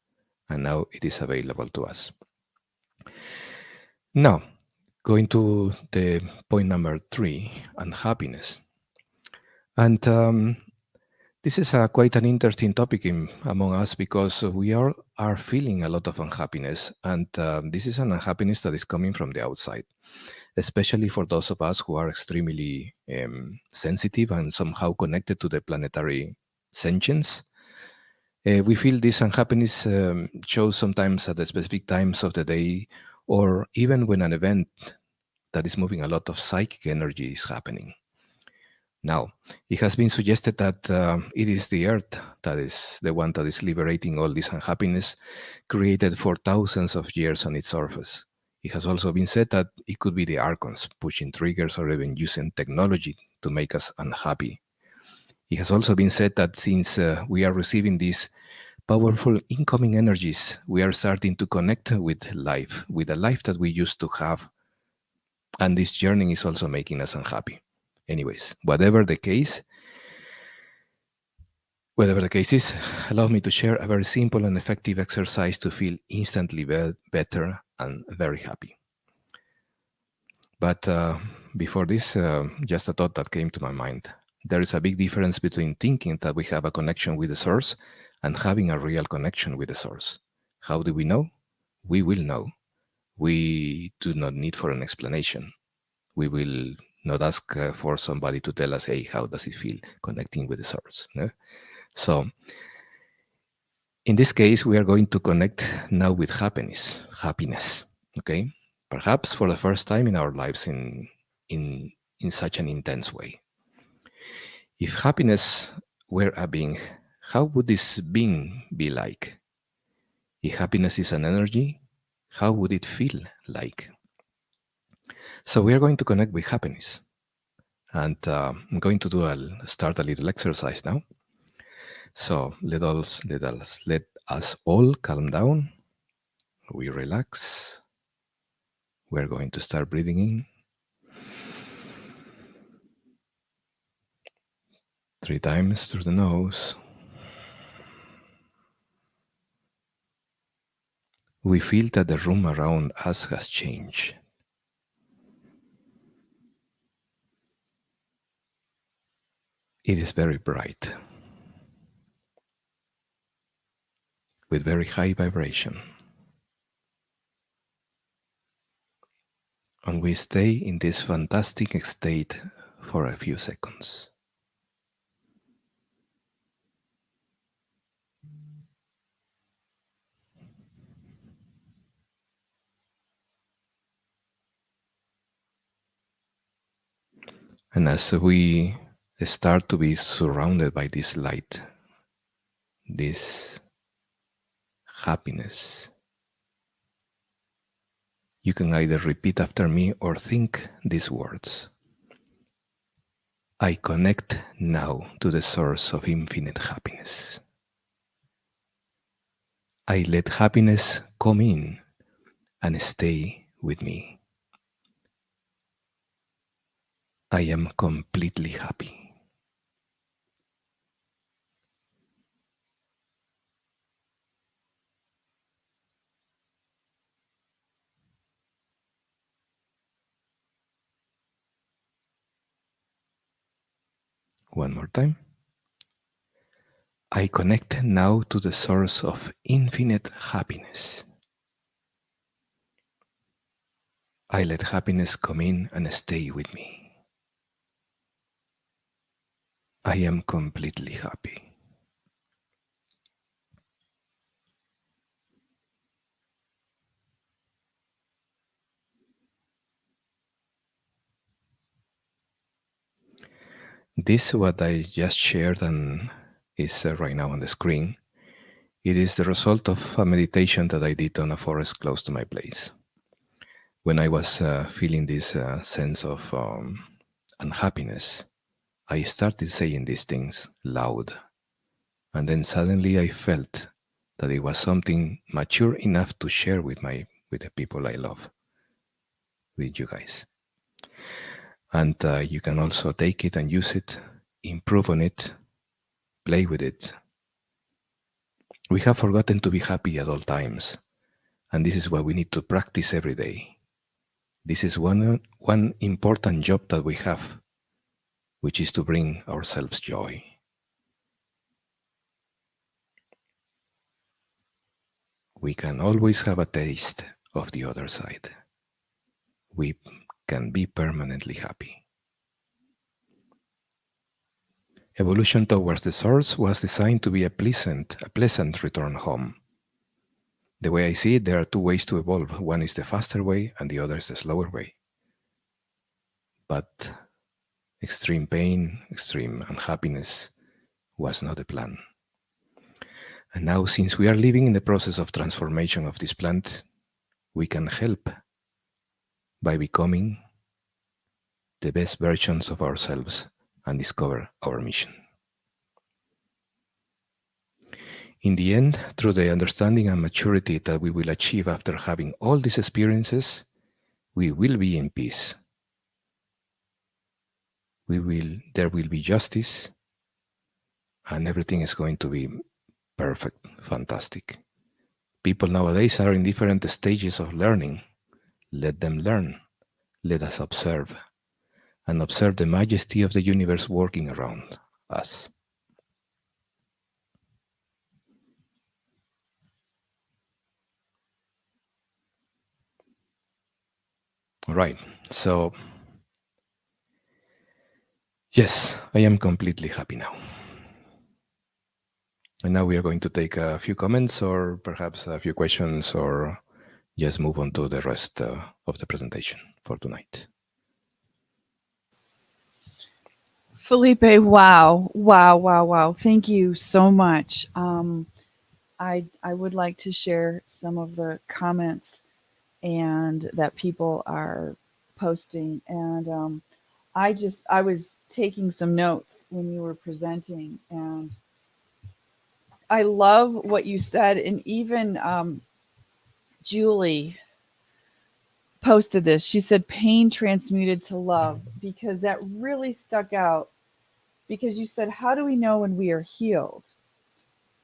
and now it is available to us. Now, going to the point number 3, unhappiness. And this is quite an interesting topic among us because we all are feeling a lot of unhappiness, and this is an unhappiness that is coming from the outside, especially for those of us who are extremely sensitive and somehow connected to the planetary sentience. We feel this unhappiness shows sometimes at the specific times of the day, or even when an event that is moving a lot of psychic energy is happening. Now, it has been suggested that it is the Earth that is the one that is liberating all this unhappiness created for thousands of years on its surface. It has also been said that it could be the Archons pushing triggers or even using technology to make us unhappy. It has also been said that since we are receiving these powerful incoming energies, we are starting to connect with life, with the life that we used to have. And this journey is also making us unhappy. Anyways, whatever the case is, allow me to share a very simple and effective exercise to feel instantly better and very happy. But before this, just a thought that came to my mind. There is a big difference between thinking that we have a connection with the source and having a real connection with the source. How do we know? We will know. We do not need for an explanation. We will not ask for somebody to tell us, hey, how does it feel connecting with the source? No? So in this case, we are going to connect now with happiness, okay? Perhaps for the first time in our lives in such an intense way. If happiness were a being, how would this being be like? If happiness is an energy, how would it feel like? So we are going to connect with happiness. And I'm going to start a little exercise now. So let us all calm down. We relax. We're going to start breathing in. 3 times through the nose. We feel that the room around us has changed. It is very bright, with very high vibration. And we stay in this fantastic state for a few seconds. And as we start to be surrounded by this light, this happiness, you can either repeat after me or think these words. I connect now to the source of infinite happiness. I let happiness come in and stay with me. I am completely happy. One more time. I connect now to the source of infinite happiness. I let happiness come in and stay with me. I am completely happy. This, what I just shared and is right now on the screen, it is the result of a meditation that I did on a forest close to my place. When I was feeling this sense of unhappiness, I started saying these things loud. And then suddenly I felt that it was something mature enough to share with the people I love, with you guys. And you can also take it and use it, improve on it, play with it. We have forgotten to be happy at all times, and this is what we need to practice every day. This is one important job that we have, which is to bring ourselves joy. We can always have a taste of the other side. We can be permanently happy. Evolution towards the source was designed to be a pleasant return home. The way I see it, there are two ways to evolve. One is the faster way, and the other is the slower way. But extreme pain, extreme unhappiness was not the plan. And now, since we are living in the process of transformation of this planet, we can help by becoming the best versions of ourselves and discover our mission. In the end, through the understanding and maturity that we will achieve after having all these experiences, we will be in peace. There will be justice, and everything is going to be perfect, fantastic. People nowadays are in different stages of learning. Let them learn. Let us observe, and observe the majesty of the universe working around us. All right, so yes, I am completely happy now. And now we are going to take a few comments or perhaps a few questions, or just move on to the rest of the presentation for tonight. Felipe, wow. Thank you so much. I would like to share some of the comments and that people are posting. And I was taking some notes when you were presenting, and I love what you said. And even Julie posted this. She said, pain transmuted to love, because that really stuck out. Because you said, how do we know when we are healed?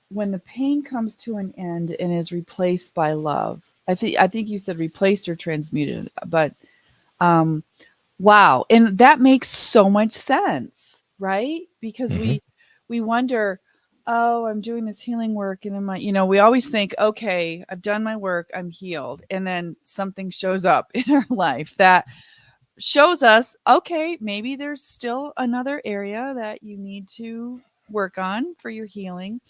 When the pain comes to an end and is replaced by love. I think you said replaced or transmuted, but wow. And that makes so much sense, right? Because we wonder, oh, I'm doing this healing work, and then we always think, okay, I've done my work, I'm healed. And then something shows up in our life that shows us, okay, maybe there's still another area that you need to work on for your healing.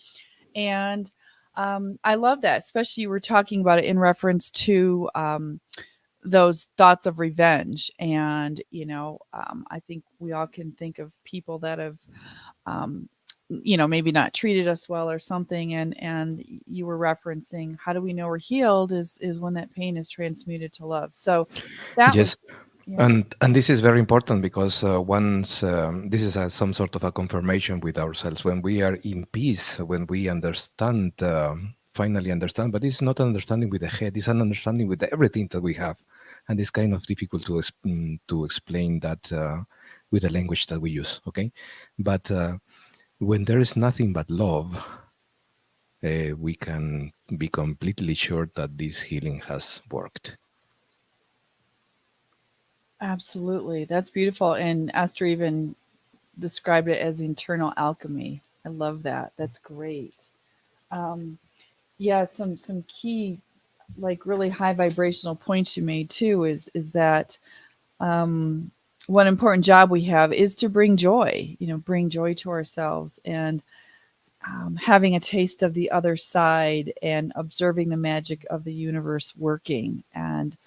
And I love that, especially you were talking about it in reference to those thoughts of revenge. And, I think we all can think of people that have, maybe not treated us well or something. And you were referencing, how do we know we're healed is when that pain is transmuted to love. So that was, Yes, yeah, and this is very important because once this is some sort of a confirmation with ourselves when we are in peace, when we understand, finally understand. But it's not understanding with the head; it's an understanding with everything that we have, and it's kind of difficult to explain that with the language that we use. Okay, but when there is nothing but love, we can be completely sure that this healing has worked. absolutely. That's beautiful. And Esther even described it as internal alchemy. I love that. That's great. Um, yeah, some key, like really high vibrational points you made too is that um, one important job we have is to bring joy. Bring joy to ourselves, and having a taste of the other side and observing the magic of the universe working. And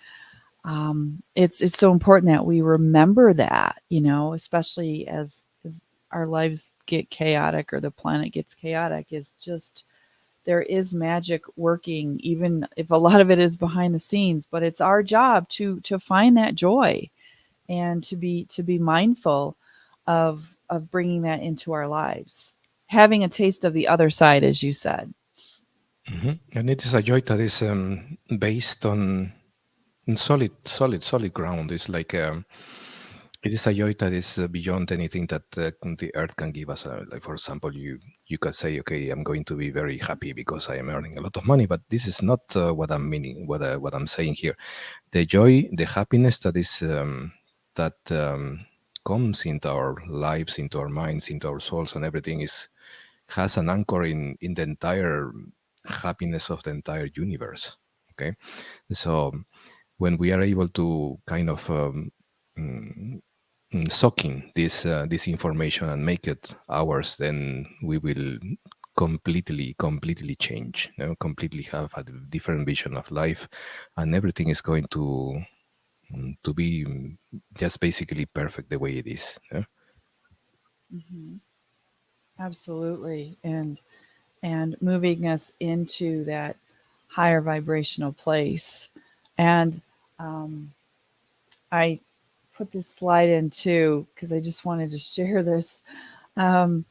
it's so important that we remember that, especially as our lives get chaotic or the planet gets chaotic. Is just there is magic working, even if a lot of it is behind the scenes. But it's our job to find that joy and to be mindful of bringing that into our lives, having a taste of the other side, as you said. And it is a joy that is based on solid ground. It's like it is a joy that is beyond anything that the earth can give us. Like for example, you could say, okay, I'm going to be very happy because I am earning a lot of money, but this is not what I'm meaning. What I'm saying here, the joy, the happiness that is that comes into our lives, into our minds, into our souls, and everything has an anchor in the entire happiness of the entire universe. Okay, so when we are able to kind of mm, soak in this information and make it ours, then we will completely change, completely have a different vision of life, and everything is going to be just basically perfect the way it is. Hmm. Absolutely. And moving us into that higher vibrational place. And I put this slide in too because I just wanted to share this. Um,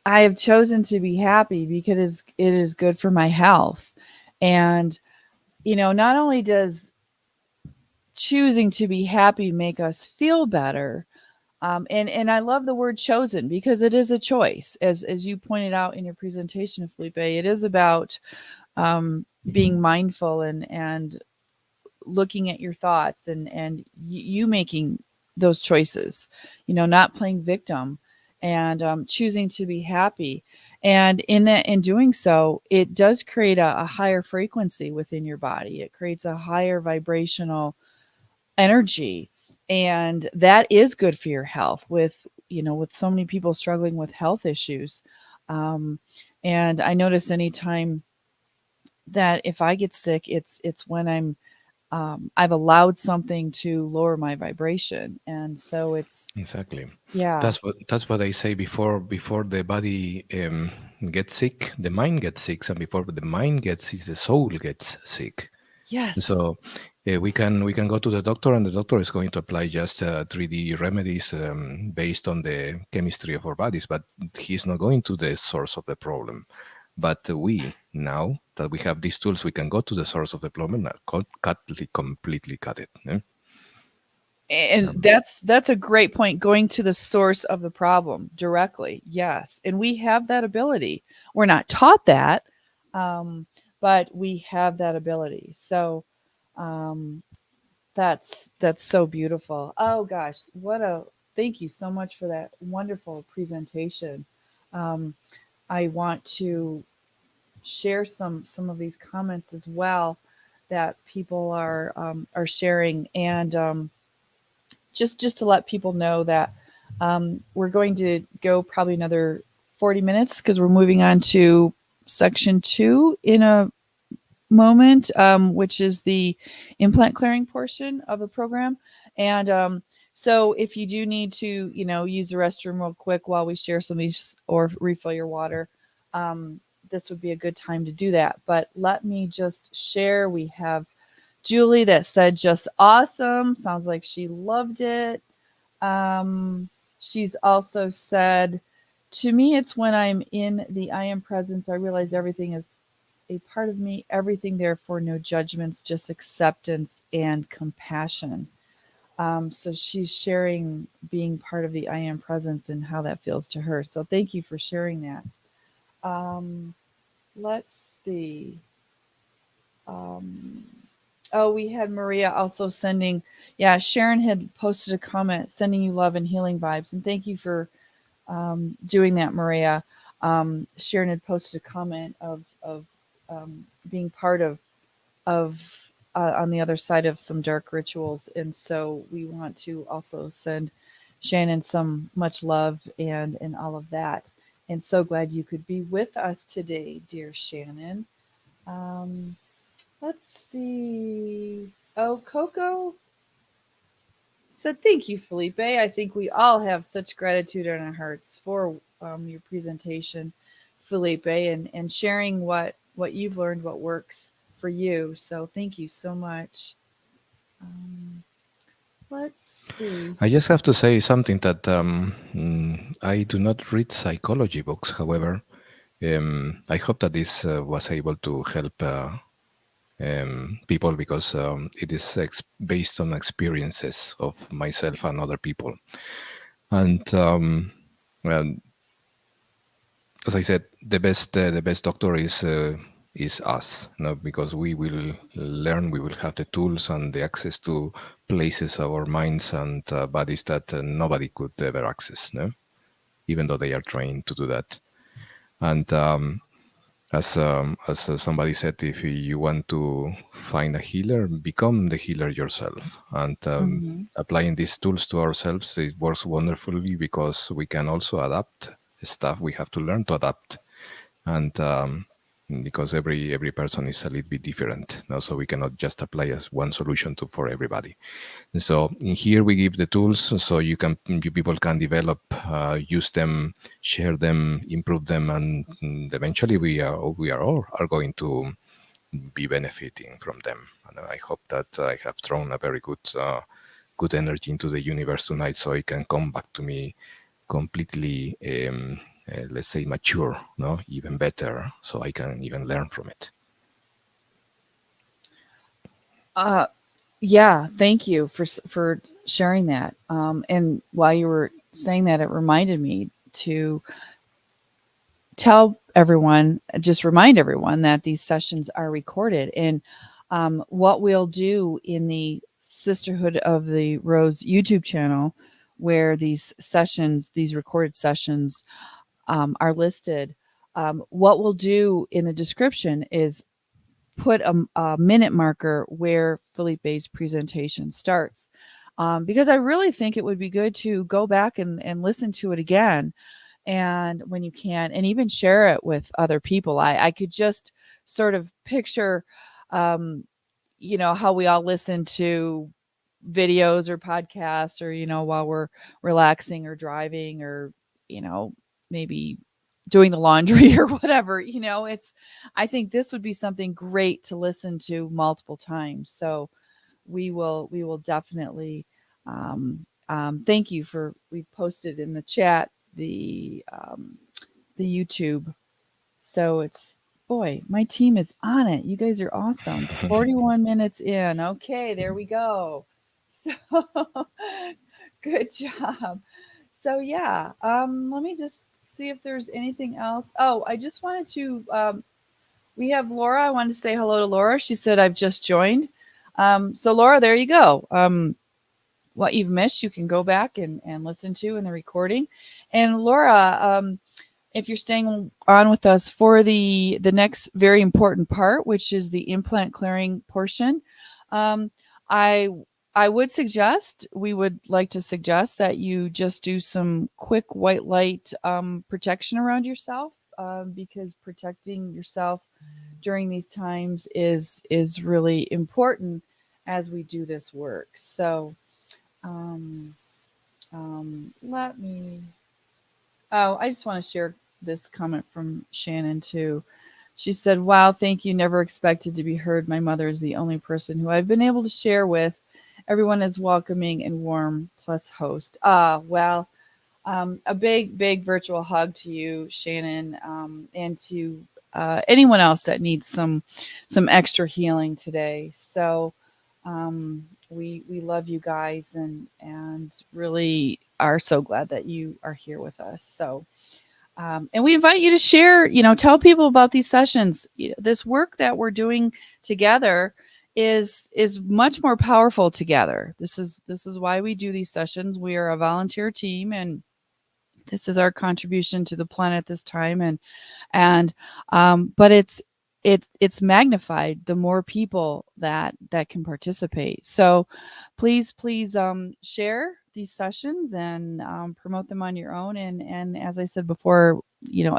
I have chosen to be happy because it is good for my health. And, not only does choosing to be happy make us feel better, and I love the word chosen because it is a choice, as you pointed out in your presentation, Felipe. It is about being mindful and looking at your thoughts and you making those choices, not playing victim, and choosing to be happy. And in doing so, it does create a higher frequency within your body. It creates a higher vibrational energy, and that is good for your health. With so many people struggling with health issues, um, and I notice anytime that if I get sick, it's when I've allowed something to lower my vibration. And so it's, Exactly. yeah, That's what I say before the body gets sick, the mind gets sick, and before the mind gets sick, the soul gets sick. yes, So we can go to the doctor, and the doctor is going to apply just 3D remedies based on the chemistry of our bodies, but he's not going to the source of the problem. But we now that we have these tools, we can go to the source of the problem and completely cut it. and that's a great point, going to the source of the problem directly. Yes, and we have that ability. We're not taught that, um, but we have that ability. So um, that's so beautiful. Oh gosh, what a thank you so much for that wonderful presentation. um, I want to share some of these comments as well that people are sharing. And just to let people know that we're going to go probably another 40 minutes because we're moving on to section 2 in moment, which is the implant clearing portion of the program. And so if you do need to, use the restroom real quick while we share some of these or refill your water, this would be a good time to do that. But let me just share. We have Julie that said just awesome. Sounds like she loved it. She's also said, to me, it's when I'm in the I am presence, I realize everything is a part of me, everything, therefore, no judgments, just acceptance and compassion. So she's sharing being part of the I am presence and how that feels to her. So thank you for sharing that. Let's see. Oh, we had Maria also sending, Sharon had posted a comment, sending you love and healing vibes. And thank you for doing that, Maria. Sharon had posted a comment of being part of on the other side of some dark rituals. And so we want to also send Shannon some much love and all of that. And so glad you could be with us today, dear Shannon. Let's see. Oh, Coco said, thank you, Felipe. I think we all have such gratitude in our hearts for your presentation, Felipe, and sharing what you've learned, what works for you. So thank you so much. Let's see. I just have to say something that I do not read psychology books. However, I hope that this was able to help people, because it is based on experiences of myself and other people. And well, as I said, the best doctor is us, because we will learn, we will have the tools and the access to places, our minds and bodies that nobody could ever access, even though they are trained to do that. And as somebody said, if you want to find a healer, become the healer yourself. And applying these tools to ourselves, it works wonderfully, because we can also adapt stuff. We have to learn to adapt, and because every person is a little bit different, so we cannot just apply one solution for everybody. And so in here we give the tools, so you people can develop, use them, share them, improve them, and eventually we are all going to be benefiting from them. And I hope that I have thrown a very good energy into the universe tonight, so it can come back to me completely, let's say, mature, even better, so I can even learn from it. Yeah, thank you for sharing that. And while you were saying that, it reminded me to remind everyone that these sessions are recorded. And what we'll do in the Sisterhood of the Rose YouTube channel, where these recorded sessions are listed, what we'll do in the description is put a minute marker where Felipe's presentation starts, because I really think it would be good to go back and listen to it again, and when you can, and even share it with other people. I could just sort of picture, how we all listen to videos or podcasts, or while we're relaxing or driving, or maybe doing the laundry or whatever. I think this would be something great to listen to multiple times. So we will definitely thank you for, we posted in the chat the YouTube. So it's, boy, my team is on it. You guys are awesome. 41 minutes in. Okay, there we go. So good job. So yeah, let me just see if there's anything else. Oh, I just wanted to, we have Laura. I wanted to say hello to Laura. She said, I've just joined. So Laura, there you go. What you've missed, you can go back and listen to in the recording. And Laura, if you're staying on with us for the next very important part, which is the implant clearing portion, I would suggest, we would like to suggest that you just do some quick white light protection around yourself, because protecting yourself during these times is really important as we do this work. So let me. Oh, I just want to share this comment from Shannon too. She said, "Wow, thank you. Never expected to be heard. My mother is the only person who I've been able to share with. Everyone is welcoming and warm, plus host." Well, a big virtual hug to you, Shannon, and to anyone else that needs some extra healing today. So we love you guys and really are so glad that you are here with us. So. And we invite you to share, tell people about these sessions. This work that we're doing together is much more powerful together. This is why we do these sessions. We are a volunteer team, and this is our contribution to the planet this time. But it's magnified the more people that can participate. So please share these sessions and promote them on your own, and as I said before,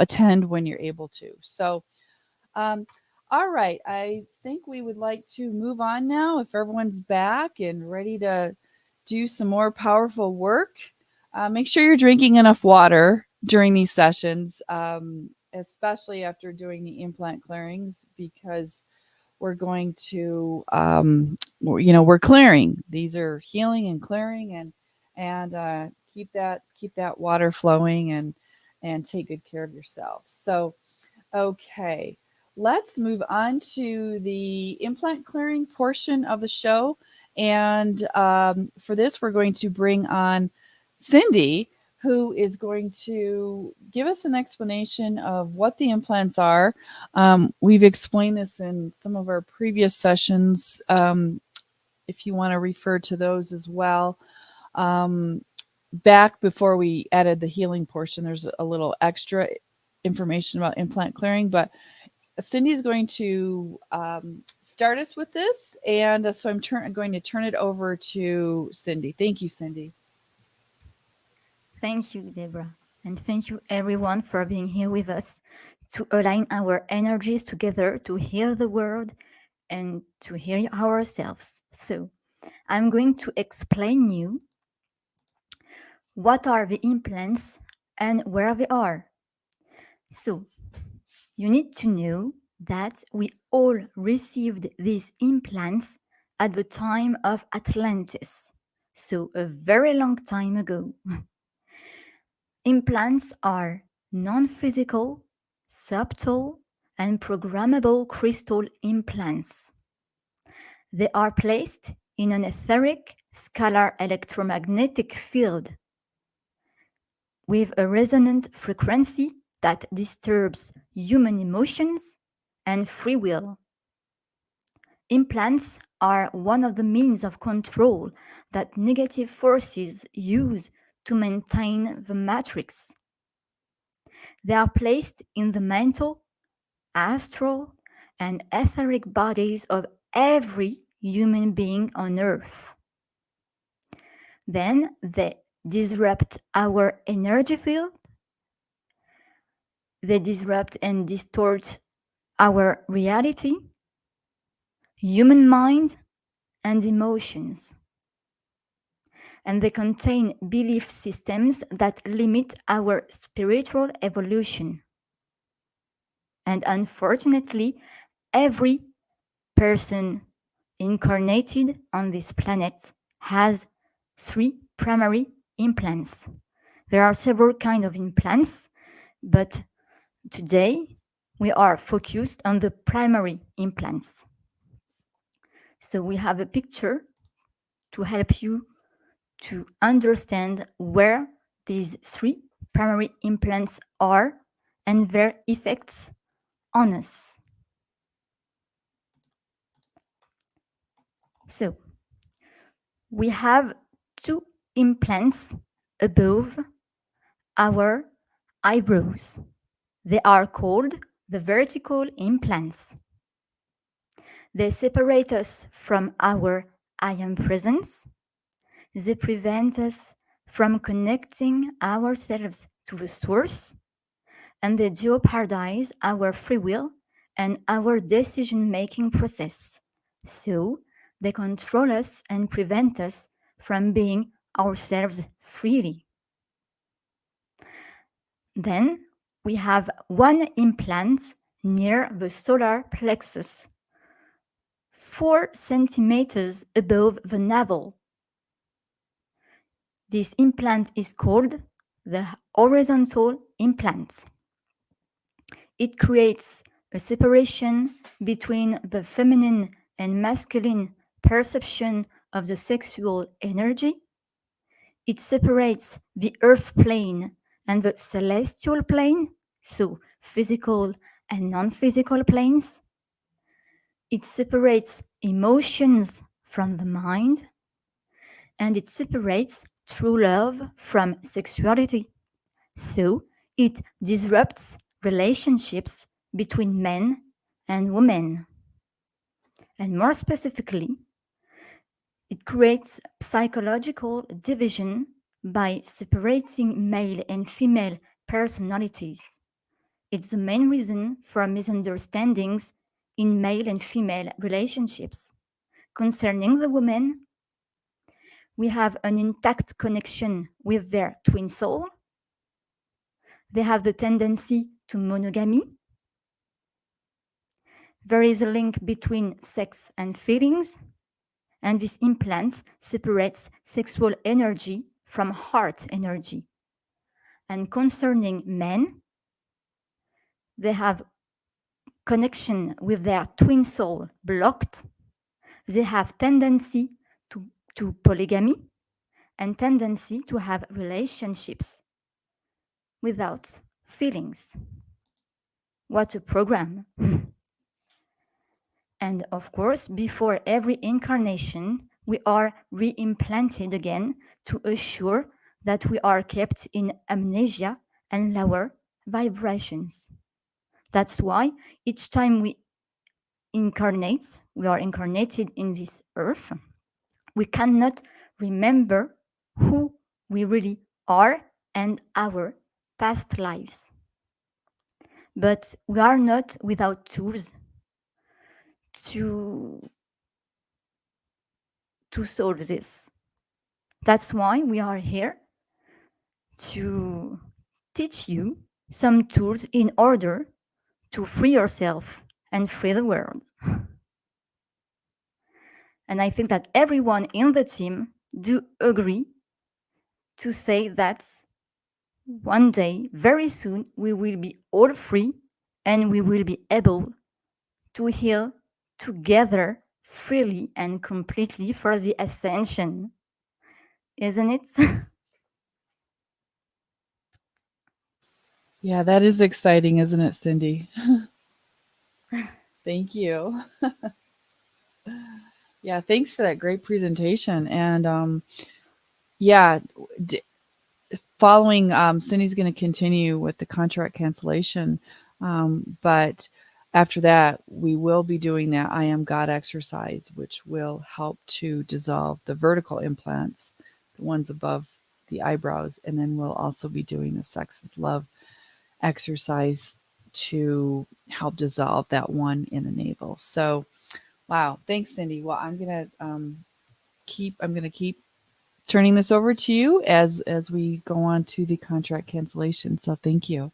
attend when you're able to. So all right, I think we would like to move on now, if everyone's back and ready to do some more powerful work. Make sure you're drinking enough water during these sessions, especially after doing the implant clearings, because we're going to, we're clearing. These are healing and clearing, and keep that water flowing and take good care of yourself. So, okay, let's move on to the implant clearing portion of the show. And for this, we're going to bring on Cindy, who is going to give us an explanation of what the implants are. We've explained this in some of our previous sessions, if you want to refer to those as well. Back before we added the healing portion, there's a little extra information about implant clearing, but Cindy is going to start us with this, and so I'm going to turn it over to Cindy. Thank you, Cindy. Thank you, Deborah. And thank you, everyone, for being here with us to align our energies together to heal the world and to heal ourselves. So I'm going to explain you what are the implants and where they are. So you need to know that we all received these implants at the time of Atlantis, so a very long time ago. Implants are non-physical, subtle, and programmable crystal implants. They are placed in an etheric scalar electromagnetic field with a resonant frequency that disturbs human emotions and free will. Implants are one of the means of control that negative forces use to maintain the matrix. They are placed in the mental, astral, and etheric bodies of every human being on Earth. Then they disrupt our energy field. They disrupt and distort our reality, human mind, and emotions. And they contain belief systems that limit our spiritual evolution. And unfortunately, every person incarnated on this planet has 3 primary implants. There are several kinds of implants, but today we are focused on the primary implants. So we have a picture to help you to understand where these 3 primary implants are and their effects on us. So we have 2 implants above our eyebrows. They are called the vertical implants. They separate us from our I am presence. They prevent us from connecting ourselves to the source, and they jeopardize our free will and our decision-making process. So they control us and prevent us from being ourselves freely. Then we have one implant near the solar plexus, 4 centimeters above the navel. This implant is called the horizontal implant. It creates a separation between the feminine and masculine perception of the sexual energy. It separates the earth plane and the celestial plane, so physical and non-physical planes. It separates emotions from the mind, and it separates true love from sexuality. So it disrupts relationships between men and women. And more specifically, it creates psychological division by separating male and female personalities. It's the main reason for misunderstandings in male and female relationships. Concerning the women, we have an intact connection with their twin soul. They have the tendency to monogamy. There is a link between sex and feelings, and this implant separates sexual energy from heart energy. And concerning men, they have connection with their twin soul blocked. They have tendency to polygamy and tendency to have relationships without feelings. What a program. And of course, before every incarnation, we are re-implanted again to assure that we are kept in amnesia and lower vibrations. That's why each time we are incarnated in this earth, we cannot remember who we really are and our past lives. But we are not without tools to solve this. That's why we are here to teach you some tools in order to free yourself and free the world. And I think that everyone in the team do agree to say that one day, very soon, we will be all free and we will be able to heal together freely and completely for the ascension. Isn't it? Yeah, that is exciting, isn't it, Cindy? Thank you. Yeah, thanks for that great presentation. And yeah, following, Cindy's going to continue with the contract cancellation. But after that, we will be doing that I Am God exercise, which will help to dissolve the vertical implants, the ones above the eyebrows. And then we'll also be doing the Sex is Love exercise to help dissolve that one in the navel. So, wow, thanks, Cindy. Well, I'm gonna keep turning this over to you as we go on to the contract cancellation. So, thank you.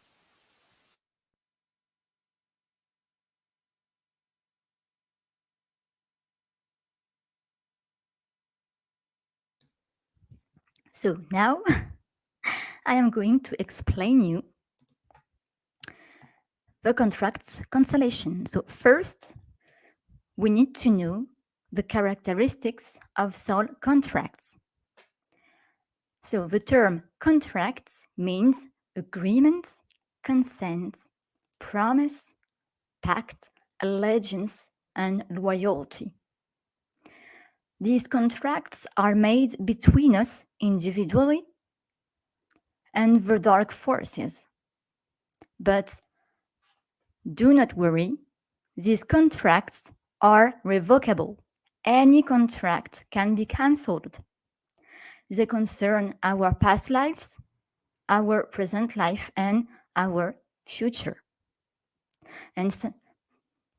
So now I am going to explain you the contract's cancellation. So first, we need to know the characteristics of soul contracts. So the term contracts means agreement, consent, promise, pact, allegiance, and loyalty. These contracts are made between us individually and the dark forces. But do not worry, these contracts are revocable. Any contract can be cancelled. They concern our past lives, our present life, and our future. And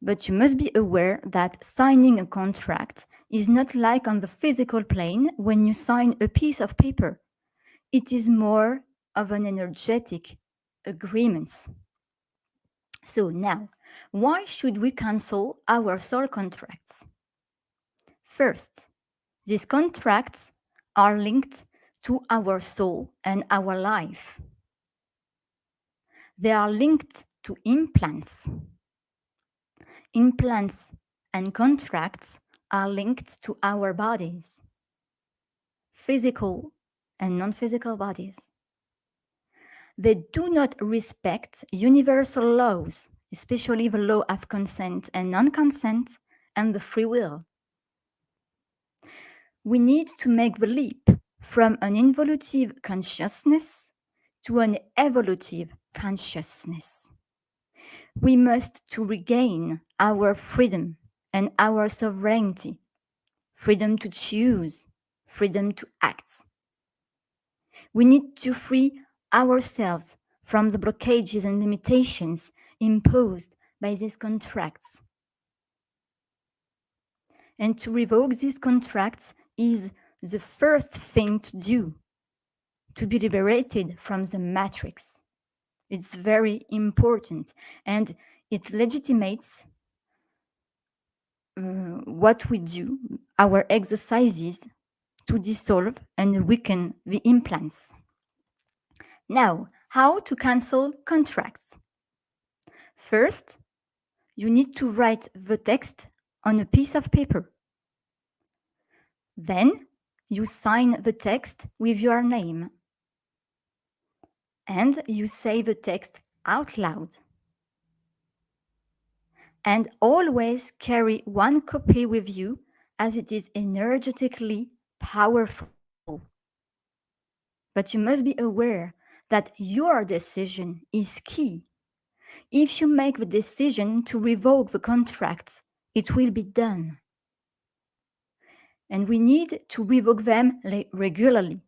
But you must be aware that signing a contract is not like on the physical plane when you sign a piece of paper. It is more of an energetic agreement. So now, why should we cancel our soul contracts? First, these contracts are linked to our soul and our life. They are linked to implants. Implants and contracts are linked to our bodies, physical and non-physical bodies. They do not respect universal laws, especially the law of consent and non-consent and the free will. We need to make the leap from an involutive consciousness to an evolutive consciousness. We must to regain our freedom and our sovereignty, freedom to choose, freedom to act. We need to free ourselves from the blockages and limitations imposed by these contracts. And to revoke these contracts is the first thing to do, to be liberated from the matrix. It's very important, and it legitimates what we do, our exercises to dissolve and weaken the implants. Now, how to cancel contracts? First, you need to write the text on a piece of paper. Then, you sign the text with your name. And you say the text out loud. And always carry one copy with you as it is energetically powerful. But you must be aware that your decision is key. If you make the decision to revoke the contracts, it will be done. And we need to revoke them regularly.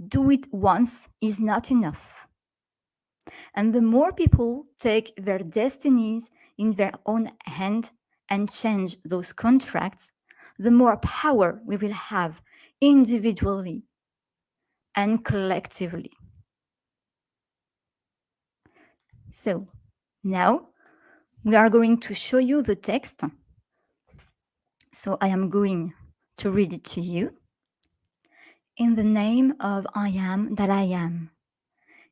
Do it once is not enough. And the more people take their destinies in their own hand and change those contracts, the more power we will have individually and collectively. So now we are going to show you the text. So I am going to read it to you. In the name of I am that I am.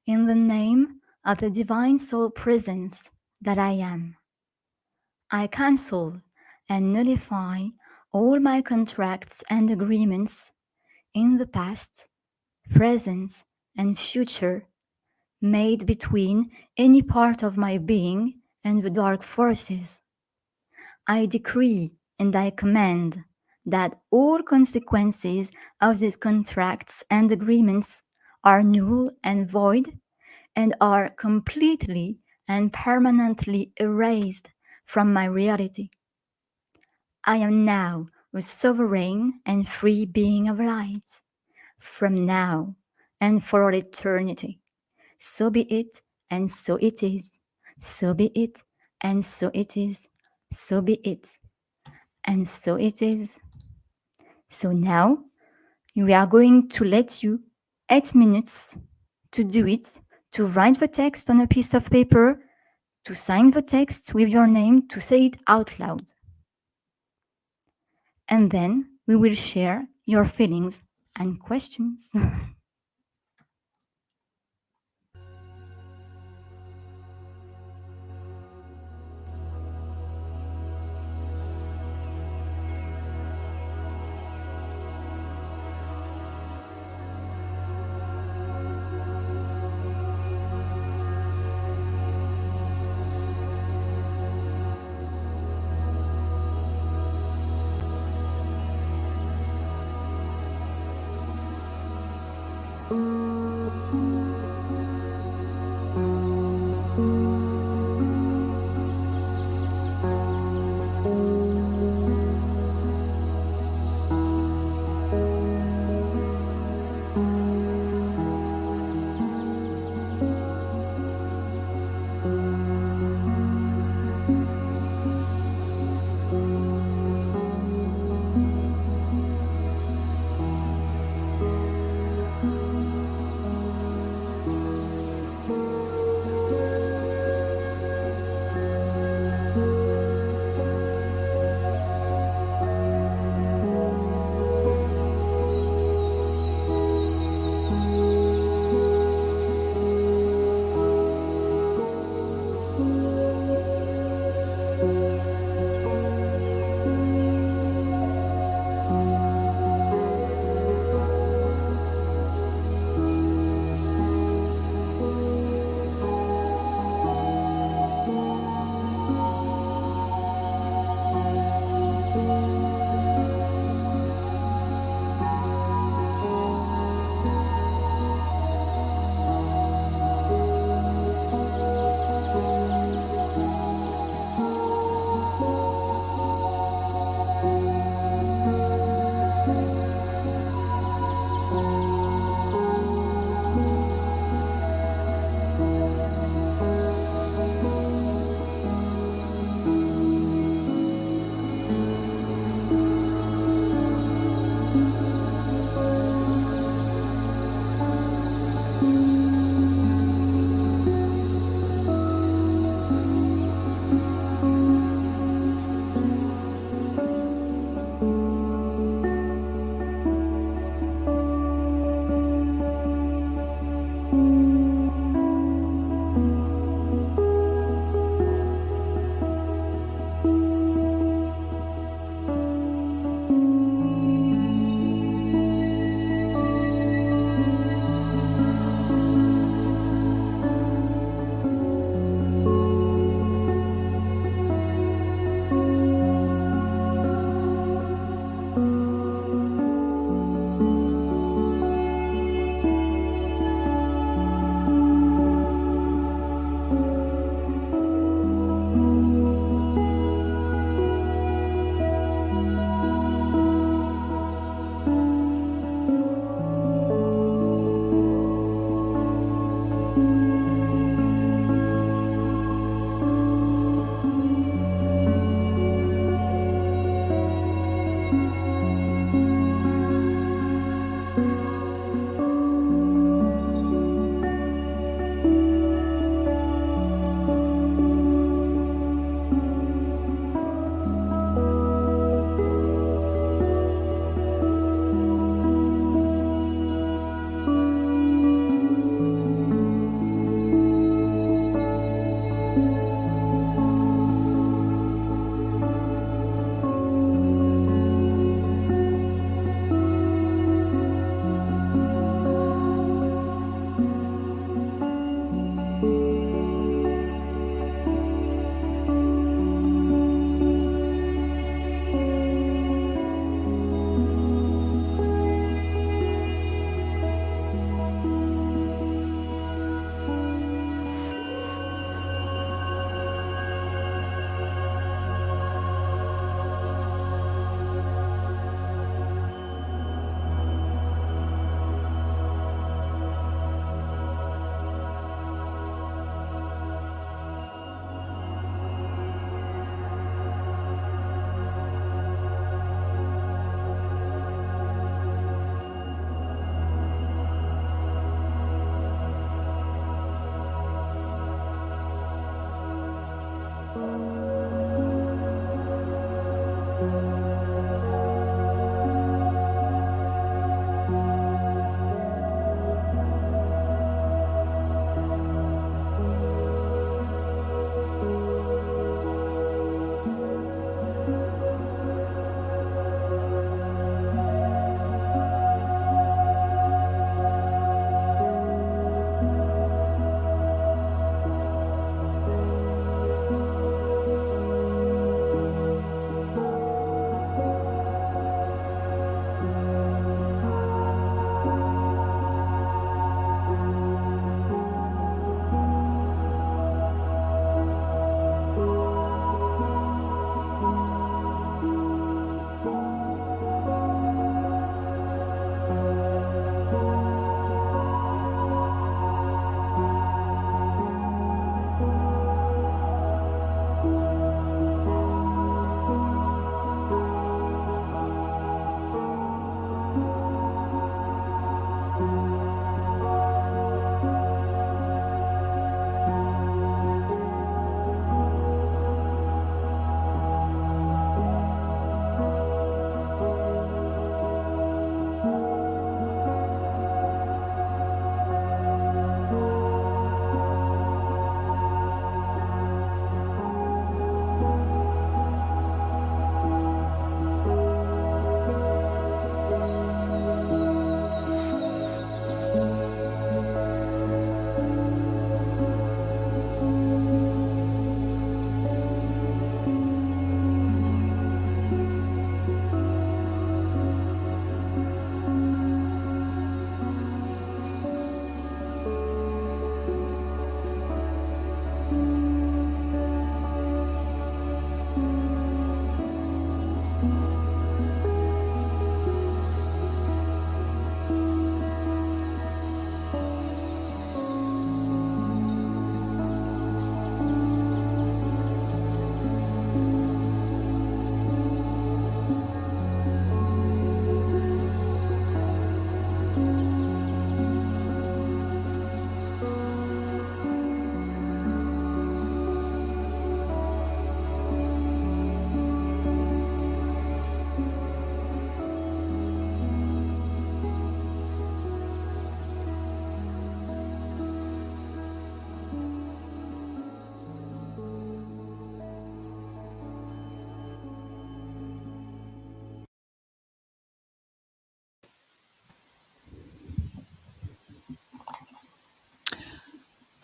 In the name of the divine soul presence that I am. I cancel and nullify all my contracts and agreements in the past, present, and future made between any part of my being and the dark forces. I decree and I command that all consequences of these contracts and agreements are null and void and are completely and permanently erased from my reality. I am now a sovereign and free being of light, from now and for all eternity. So be it, and so it is. So be it, and so it is. So be it, and so it is. So now we are going to let you 8 minutes to do it, to write the text on a piece of paper, to sign the text with your name, to say it out loud. And then we will share your feelings and questions.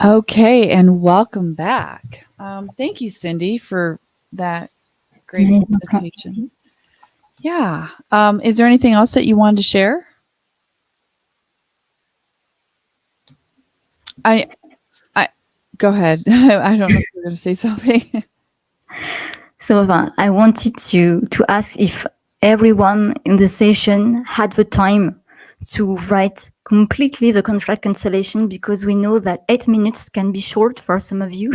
Okay, and welcome back. Thank you, Cindy, for that great Yeah, presentation. Yeah. Is there anything else that you wanted to share? I go ahead. I don't know if you're going to say something. So I wanted to ask if everyone in the session had the time to write completely the contract cancellation, because we know that 8 minutes can be short for some of you.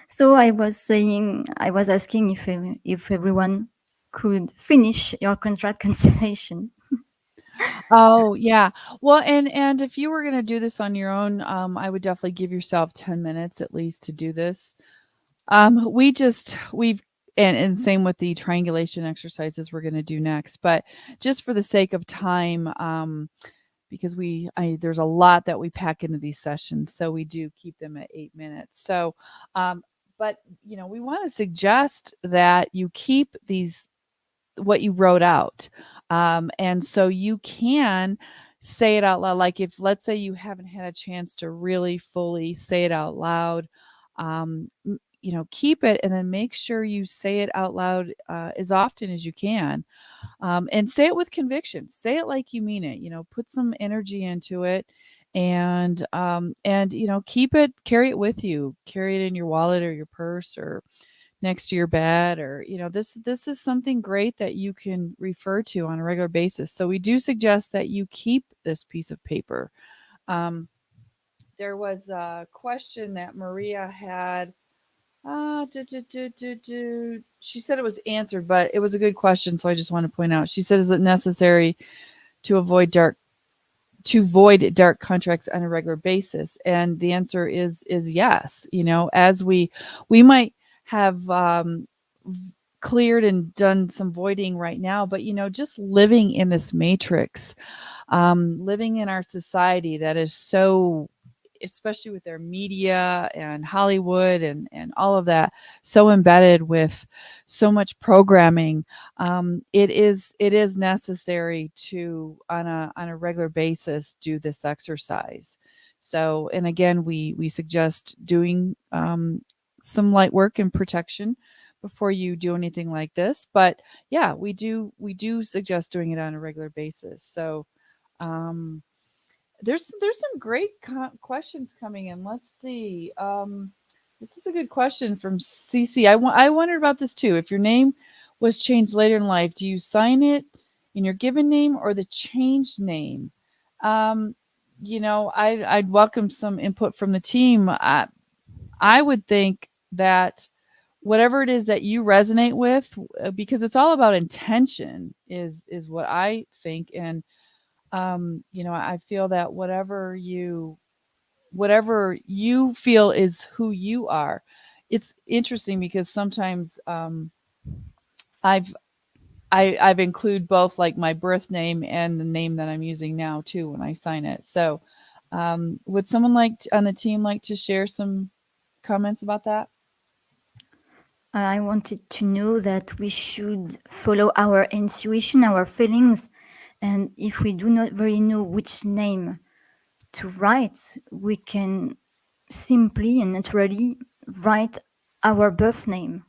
So I was asking if everyone could finish your contract cancellation. Oh, yeah. Well, and if you were going to do this on your own, I would definitely give yourself 10 minutes at least to do this. We've and same with the triangulation exercises we're going to do next, but just for the sake of time, because there's a lot that we pack into these sessions, so we do keep them at 8 minutes. So, but we want to suggest that you keep these what you wrote out, and so you can say it out loud. Like if, let's say, you haven't had a chance to really fully say it out loud, keep it and then make sure you say it out loud as often as you can, and say it with conviction. Say it like you mean it. Put some energy into it, and keep it. Carry it with you. Carry it in your wallet or your purse or next to your bed, or this is something great that you can refer to on a regular basis. So we do suggest that you keep this piece of paper. There was a question that Maria had. She said it was answered, but it was a good question, so I just want to point out. She said, "Is it necessary to void dark contracts on a regular basis?" And the answer is yes. As we might have cleared and done some voiding right now, but just living in this matrix, living in our society that is so, especially with their media and Hollywood and all of that, so embedded with so much programming, it is necessary to on a regular basis do this exercise. So, and again, we suggest doing some light work and protection before you do anything like this. But yeah, we do suggest doing it on a regular basis. So there's some great questions coming in. Let's see. This is a good question from CC. I wondered about this too. If your name was changed later in life, do you sign it in your given name or the changed name? I'd welcome some input from the team. I would think that whatever it is that you resonate with, because it's all about intention, is what I think. And I feel that whatever you feel is who you are. It's interesting because sometimes I've I've include both, like my birth name and the name that I'm using now too when I sign it. So would someone on the team like to share some comments about that? I wanted to know that we should follow our intuition, our feelings, and if we do not really know which name to write, we can simply and naturally write our birth name.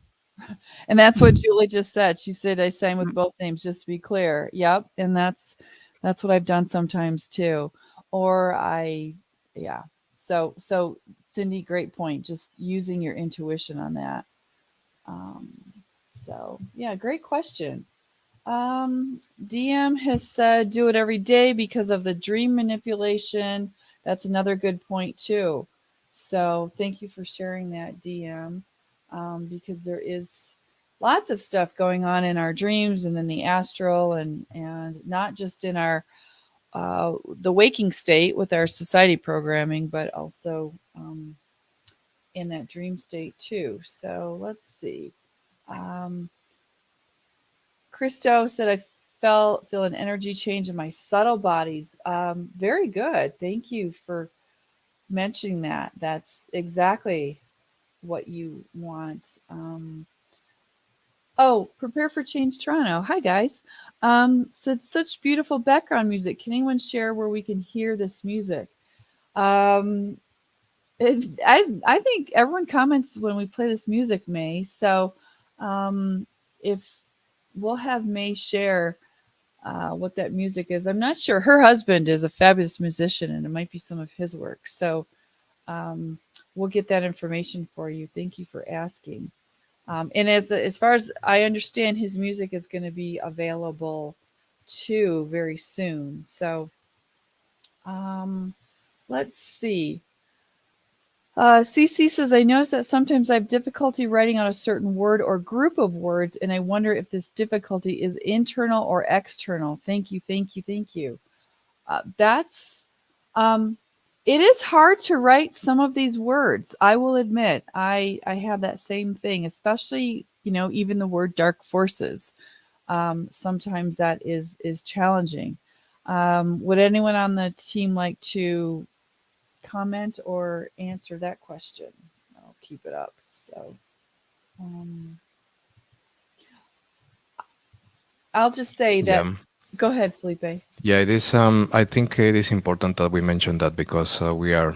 And that's what Julie just said. She said, I sang with both names, just to be clear. Yep. And that's what I've done sometimes too. Or yeah. So Cindy, great point. Just using your intuition on that. So yeah, great question. DM has said, do it every day because of the dream manipulation. That's another good point too. So thank you for sharing that, DM, because there is lots of stuff going on in our dreams and in the astral, and not just in our the waking state with our society programming, but also in that dream state too. So let's see. Christo said, I feel an energy change in my subtle bodies. Very good. Thank you for mentioning that. That's exactly what you want. Prepare for Change Toronto. Hi, guys. Said, such beautiful background music. Can anyone share where we can hear this music? I think everyone comments when we play this music, May. So if we'll have May share what that music is. I'm not sure. Her husband is a fabulous musician, and it might be some of his work. So um, we'll get that information for you. Thank you for asking. And as far as I understand, his music is going to be available too very soon. So let's see. CC says, I notice that sometimes I have difficulty writing out a certain word or group of words, and I wonder if this difficulty is internal or external. Thank you, thank you, thank you. That's it is hard to write some of these words. I will admit, I have that same thing, especially even the word dark forces. Sometimes that is challenging. Would anyone on the team like to comment or answer that question? I'll keep it up. So um, I'll just say that. Yeah. Go ahead, Felipe. Yeah, it is. I think it is important that we mention that because we are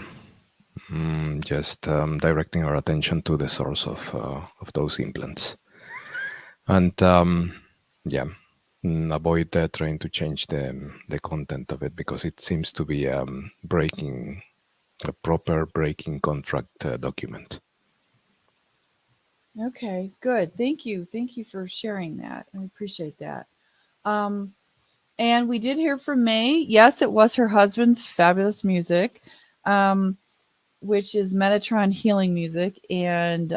just directing our attention to the source of those implants, and yeah, avoid trying to change the content of it because it seems to be breaking a proper breaking contract document. Okay, good. Thank you. Thank you for sharing that. I appreciate that. Um, and we did hear from May. Yes, it was her husband's fabulous music, um, which is Metatron healing music. And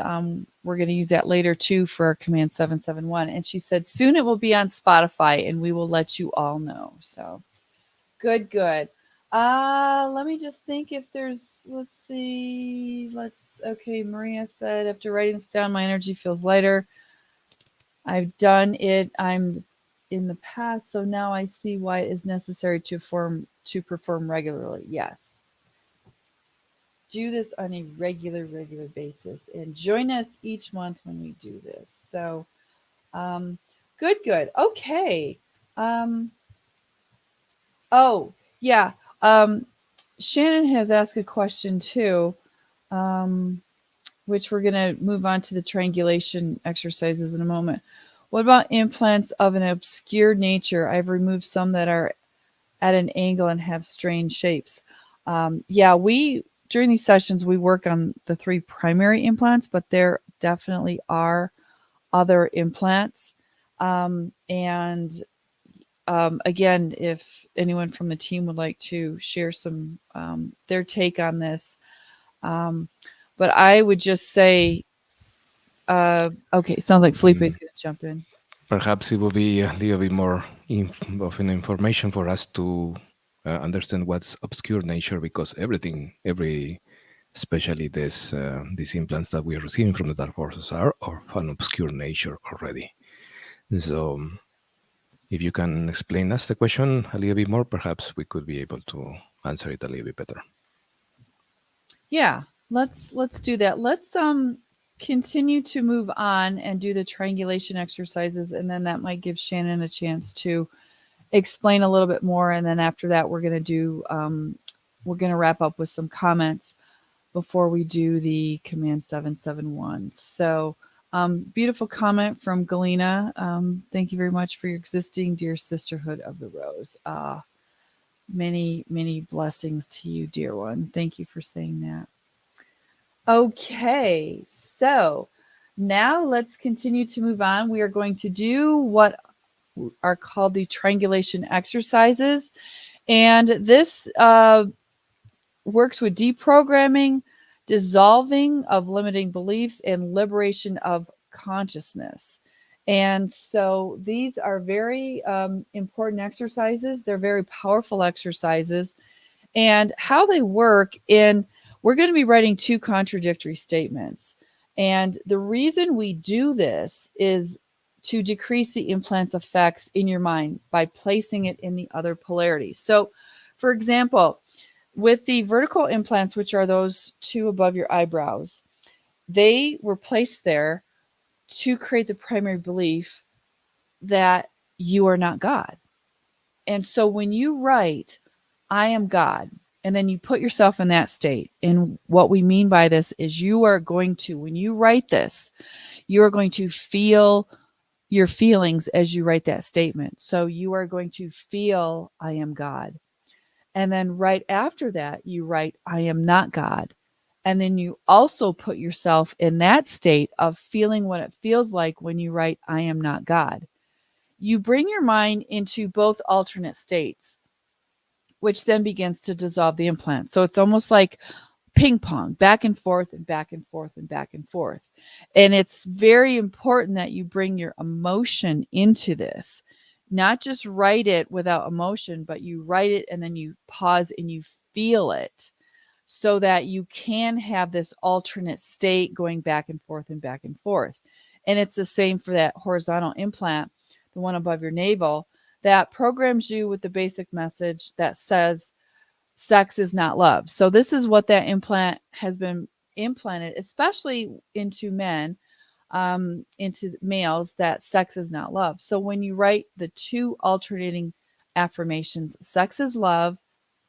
we're going to use that later too for our Command 771. And she said, soon it will be on Spotify and we will let you all know. So good, good. Let me just think if there's, let's see, okay, Maria said, after writing this down, my energy feels lighter. I've done it. I'm in the past, so now I see why it is necessary to perform regularly. Yes. Do this on a regular basis and join us each month when we do this. So good, good. Okay. Oh, yeah. Shannon has asked a question too. Which we're going to move on to the triangulation exercises in a moment. What about implants of an obscure nature? I've removed some that are at an angle and have strange shapes. Yeah, during these sessions, we work on the 3 primary implants, but there definitely are other implants. And again, if anyone from the team would like to share some their take on this, but I would just say, okay, sounds like Felipe is going to jump in. Perhaps it will be a little bit more of an information for us to understand what's obscure nature, because especially these implants that we are receiving from the dark forces are of an obscure nature already. So if you can explain us the question a little bit more, perhaps we could be able to answer it a little bit better. Yeah, let's do that. Let's continue to move on and do the triangulation exercises, and then that might give Shannon a chance to explain a little bit more. And then after that, we're going to wrap up with some comments before we do the Command 771. So beautiful comment from Galena. Thank you very much for your existing, dear Sisterhood of the Rose. Many, many blessings to you, dear one. Thank you for saying that. Okay, so now let's continue to move on. We are going to do what are called the triangulation exercises. And this works with deprogramming, dissolving of limiting beliefs, and liberation of consciousness. And so these are very important exercises. They're very powerful exercises. And how they work we're going to be writing 2 contradictory statements. And the reason we do this is to decrease the implant's effects in your mind by placing it in the other polarity. So, for example, with the vertical implants, which are those 2 above your eyebrows, they were placed there to create the primary belief that you are not God. And so when you write, I am God, And then you put yourself in that state. And what we mean by this is you are going to, when you write this, you are going to feel your feelings as you write that statement. So you are going to feel, I am God. And then right after that, you write, I am not God. And then you also put yourself in that state of feeling what it feels like when you write, I am not God. You bring your mind into both alternate states, which then begins to dissolve the implant. So it's almost like ping pong, back and forth and back and forth and back and forth. And it's very important that you bring your emotion into this. Not just write it without emotion, but you write it and then you pause and you feel it so that you can have this alternate state going back and forth and back and forth. And it's the same for that horizontal implant, the one above your navel, that programs you with the basic message that says sex is not love. So this is what that implant has been implanted, especially into men, into males, that sex is not love. So when you write the two alternating affirmations, sex is love,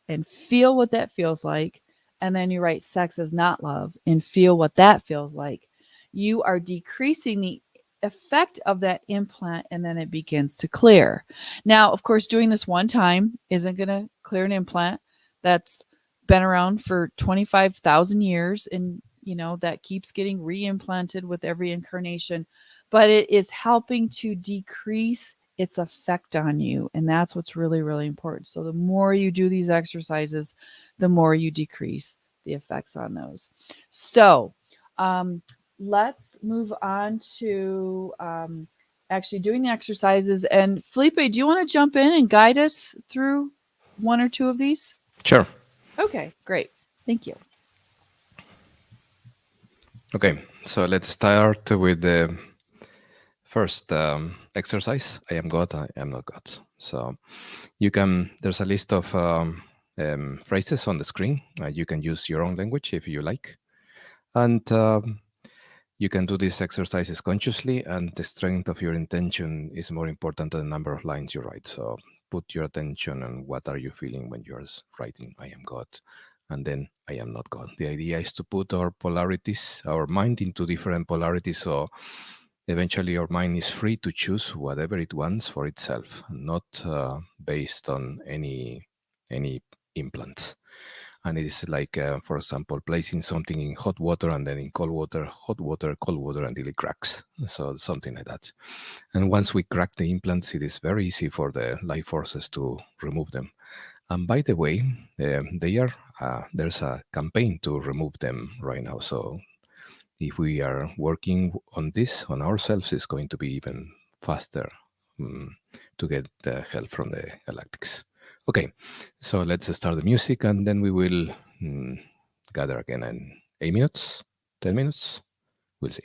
and feel what that feels like, and then you write sex is not love and feel what that feels like, you are decreasing the effect of that implant, and then it begins to clear. Now, of course, doing this one time isn't going to clear an implant that's been around for 25,000 years, and that keeps getting reimplanted with every incarnation, but it is helping to decrease its effect on you. And that's what's really, really important. So the more you do these exercises, the more you decrease the effects on those. So let's move on to actually doing the exercises. And Felipe, do you want to jump in and guide us through one or two of these? Sure. Okay, great. Thank you. Okay, so let's start with the first exercise. I am God, I am not God. So there's a list of phrases on the screen. You can use your own language if you like. And you can do these exercises consciously, and the strength of your intention is more important than the number of lines you write. So put your attention on what are you feeling when you're writing, I am God, and then I am not God. The idea is to put our polarities, our mind into different polarities, so eventually our mind is free to choose whatever it wants for itself, not based on any implants. And it is like, for example, placing something in hot water and then in cold water, cold water until it cracks. So something like that. And once we crack the implants, it is very easy for the life forces to remove them. And by the way, there's a campaign to remove them right now. So if we are working on this on ourselves, it's going to be even faster to get the help from the galactics. Okay, so let's start the music, and then we will gather again in 8 minutes, 10 minutes. We'll see.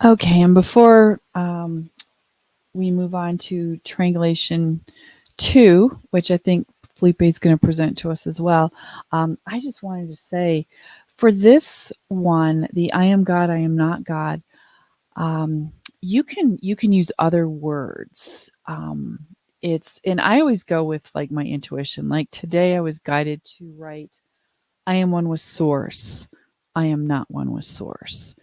Okay, and before we move on to triangulation 2, which I think Felipe is going to present to us as well, I just wanted to say, for this one, the I am God, I am not God, you can use other words. And I always go with like my intuition. Like today, I was guided to write, I am one with Source. I am not one with Source.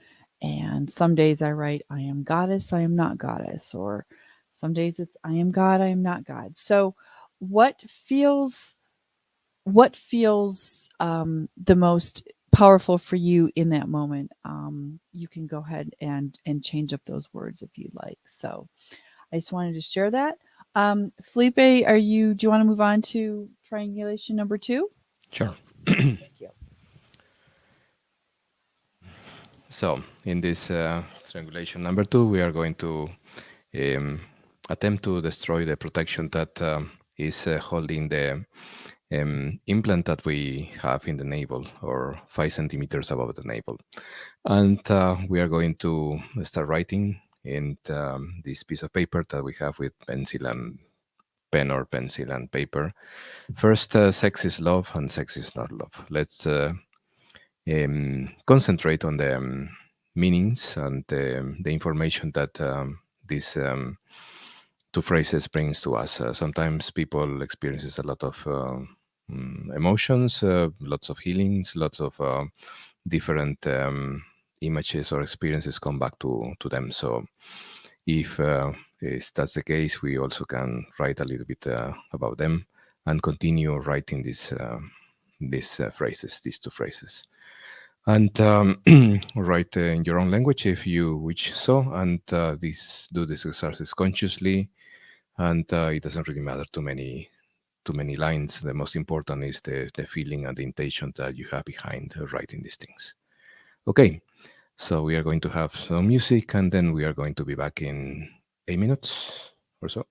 And some days I write, I am goddess, I am not goddess. Or some days it's, I am God, I am not God. So what feels the most powerful for you in that moment, you can go ahead and change up those words if you'd like. So I just wanted to share that. Felipe, do you want to move on to triangulation number 2? Sure. Thank you. So, in this triangulation number 2, we are going to attempt to destroy the protection that is holding the implant that we have in the navel, or 5 centimeters above the navel. And we are going to start writing in this piece of paper that we have with pencil and pen, or pencil and paper. First, sex is love and sex is not love. Let's concentrate on the meanings and the information that these 2 phrases brings to us. Sometimes people experiences a lot of emotions, lots of healings, lots of different images or experiences come back to them. So if that's the case, we also can write a little bit about them and continue writing these phrases, these 2 phrases. And write in your own language if you wish so, and do this exercise consciously, and it doesn't really matter too many lines. The most important is the feeling and the intention that you have behind writing these things. Okay, so we are going to have some music, and then we are going to be back in 8 minutes or so.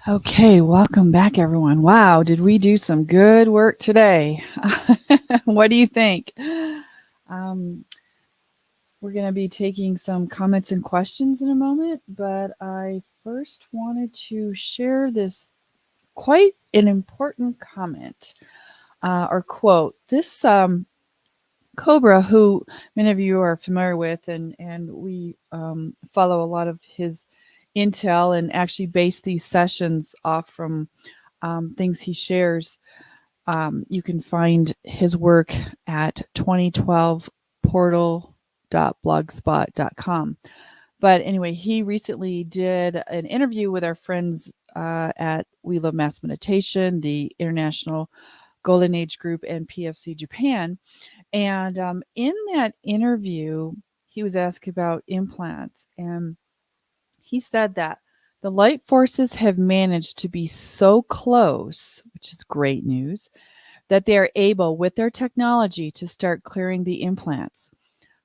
Okay, welcome back, everyone. Wow, did we do some good work today? What do you think? We're going to be taking some comments and questions in a moment, but I first wanted to share this quite an important comment or quote. This Cobra, who many of you are familiar with, and we follow a lot of his intel and actually base these sessions off from things he shares. You can find his work at 2012portal.blogspot.com. But anyway, he recently did an interview with our friends at We Love Mass Meditation, the International Golden Age Group, and PFC Japan. And in that interview, he was asked about implants, and he said that the light forces have managed to be so close, which is great news, that they are able, with their technology, to start clearing the implants.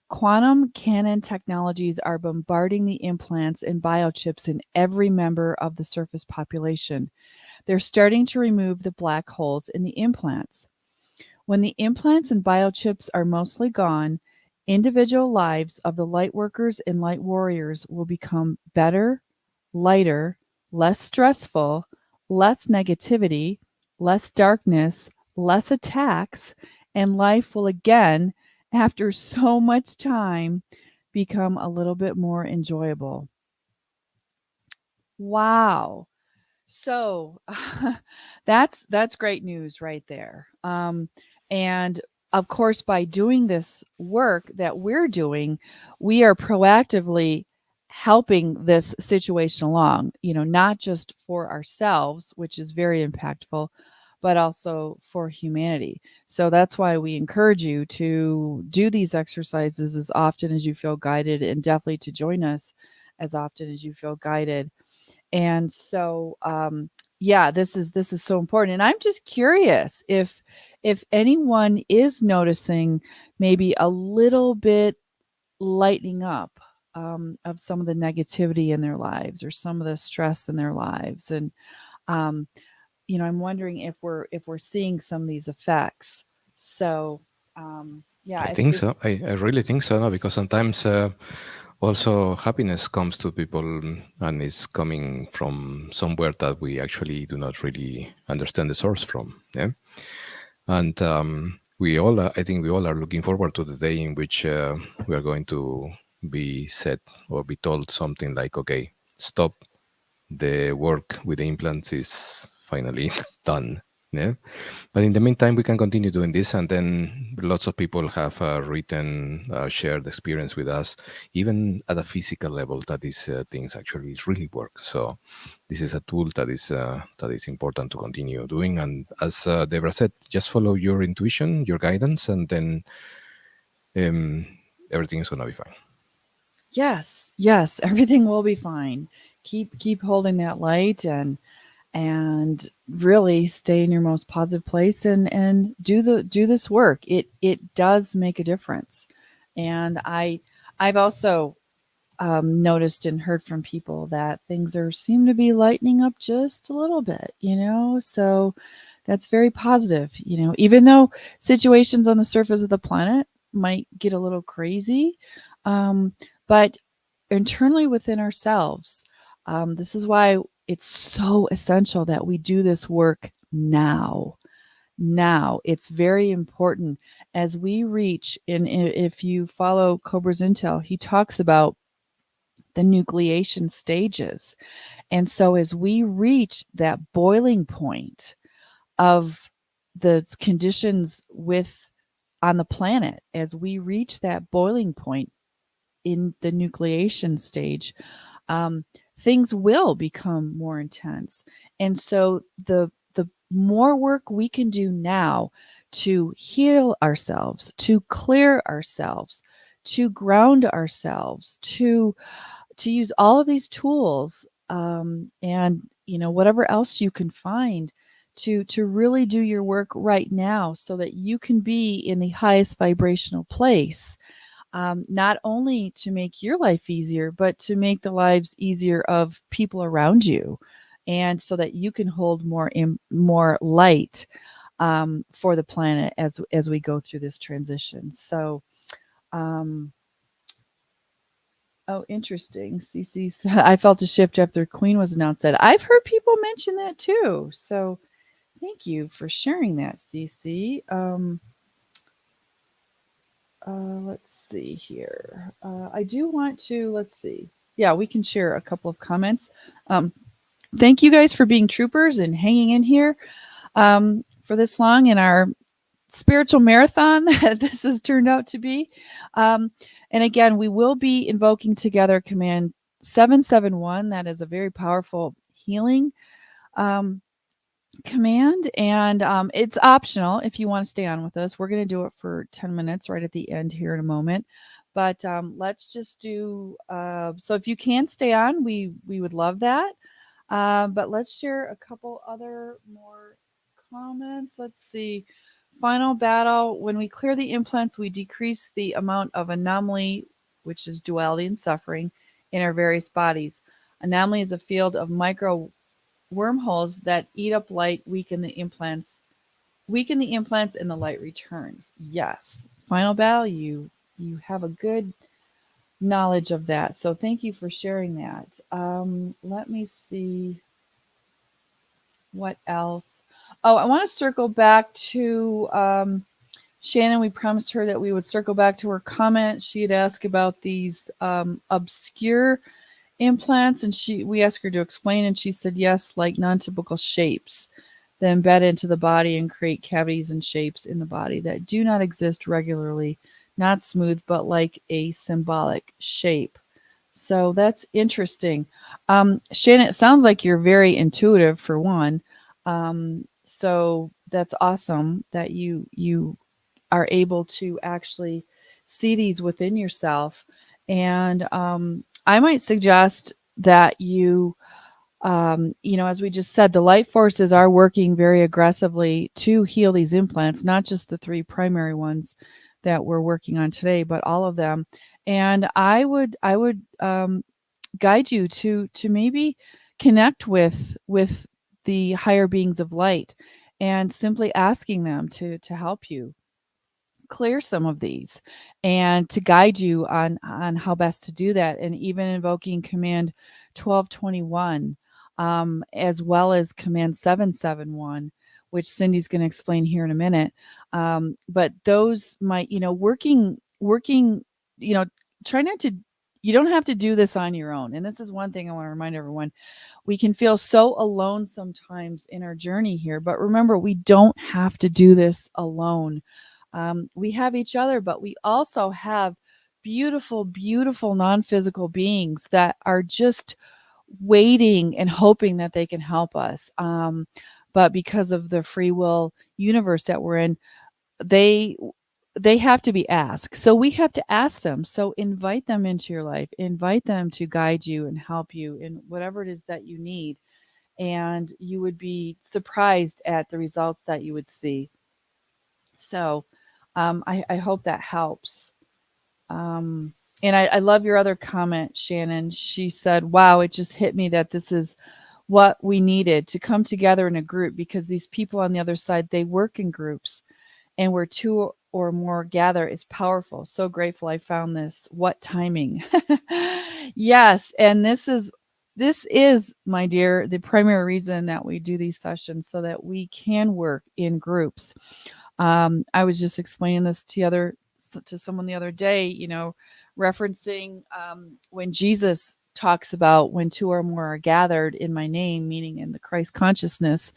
Quantum cannon technologies are bombarding the implants and biochips in every member of the surface population. They're starting to remove the black holes in the implants. When the implants and biochips are mostly gone, individual lives of the light workers and light warriors will become better, lighter, less stressful, less negativity, less darkness, less attacks, and life will again, after so much time, become a little bit more enjoyable. Wow. So that's great news right there. And of course, by doing this work that we're doing, we are proactively helping this situation along, not just for ourselves, which is very impactful, but also for humanity. So that's why we encourage you to do these exercises as often as you feel guided, and definitely to join us as often as you feel guided. And so yeah, this is so important. And I'm just curious if anyone is noticing maybe a little bit lightening up of some of the negativity in their lives, or some of the stress in their lives. And um, I'm wondering if we're seeing some of these effects. So yeah, I if, think if so. I really think so, no? Because sometimes also happiness comes to people, and it's coming from somewhere that we actually do not really understand the source from. Yeah. And we all, I think we all are looking forward to the day in which we are going to be said or be told something like, okay, stop, the work with the implants is finally done. Yeah. But in the meantime, we can continue doing this, and then lots of people have written, shared experience with us, even at a physical level, that these things actually really work. So this is a tool that is important to continue doing. And as Deborah said, just follow your intuition, your guidance, and then um, everything is gonna be fine. yes, everything will be fine. Keep holding that light, and really stay in your most positive place, and do this work. It does make a difference. And I've also noticed and heard from people that things seem to be lightening up just a little bit, so that's very positive. Even though situations on the surface of the planet might get a little crazy, but internally within ourselves, this is why it's so essential that we do this work now. It's very important as we reach in. If you follow Cobra's intel, he talks about the nucleation stages. And so as we reach that boiling point of the conditions on the planet, as we reach that boiling point in the nucleation stage, things will become more intense. And so the more work we can do now to heal ourselves, to clear ourselves, to ground ourselves, to use all of these tools, and whatever else you can find to really do your work right now, so that you can be in the highest vibrational place, not only to make your life easier, but to make the lives easier of people around you, and so that you can hold more light for the planet as we go through this transition. So oh, interesting. CC said, I felt a shift after Queen was announced. I've heard people mention that too. So thank you for sharing that, CC. Let's see here. I do want to, let's see. Yeah, we can share a couple of comments. Thank you guys for being troopers and hanging in here for this long in our spiritual marathon that this has turned out to be. And again, we will be invoking together command 771. That is a very powerful healing command, and it's optional if you want to stay on with us. We're going to do it for 10 minutes right at the end here in a moment. But let's just do so if you can stay on, we would love that. But let's share a couple other more comments. Let's see. Final battle. When we clear the implants, we decrease the amount of anomaly, which is duality and suffering, in our various bodies. Anomaly is a field of micro wormholes that eat up light, weaken the implants, and the light returns. Yes. Final battle, you have a good knowledge of that. So thank you for sharing that. Let me see what else. Oh, I want to circle back to Shannon. We promised her that we would circle back to her comment. She had asked about these obscure implants, and we asked her to explain, and she said yes, like non-typical shapes that embed into the body and create cavities and shapes in the body that do not exist regularly, not smooth, but like a symbolic shape. So that's interesting. Shannon, it sounds like you're very intuitive for one. So that's awesome that you are able to actually see these within yourself. And I might suggest that as we just said, the light forces are working very aggressively to heal these implants, not just the 3 primary ones that we're working on today, but all of them. And I would guide you to maybe connect with the higher beings of light and simply asking them to help you clear some of these and to guide you on how best to do that, and even invoking command 1221 as well as command 771, which Cindy's going to explain here in a minute. But those might, working, try not to, you don't have to do this on your own. And this is one thing I want to remind everyone. We can feel so alone sometimes in our journey here, but remember, we don't have to do this alone. We have each other, but we also have beautiful, beautiful non-physical beings that are just waiting and hoping that they can help us. But because of the free will universe that we're in, they have to be asked. So we have to ask them. So invite them into your life, invite them to guide you and help you in whatever it is that you need. And you would be surprised at the results that you would see. So I hope that helps. And I love your other comment, Shannon. She said, wow, it just hit me that this is what we needed, to come together in a group, because these people on the other side, they work in groups, and where 2 or more gather is powerful. So grateful I found this. What timing. Yes. And this is, my dear, the primary reason that we do these sessions, so that we can work in groups. I was just explaining this to someone the other day, referencing when Jesus talks about when 2 or more are gathered in my name, meaning in the Christ consciousness,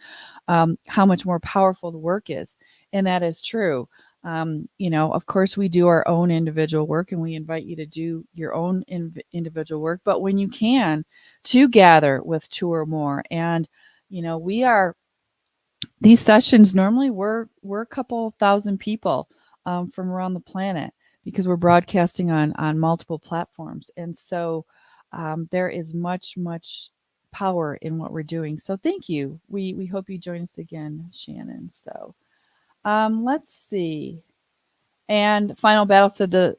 how much more powerful the work is. And that is true. Of course, we do our own individual work, and we invite you to do your own individual work. But when you can, to gather with 2 or more, and these sessions normally we're a couple thousand people from around the planet, because we're broadcasting on multiple platforms, and so there is much power in what we're doing. So thank you. We hope you join us again, Shannon. So let's see. And Final Battle said the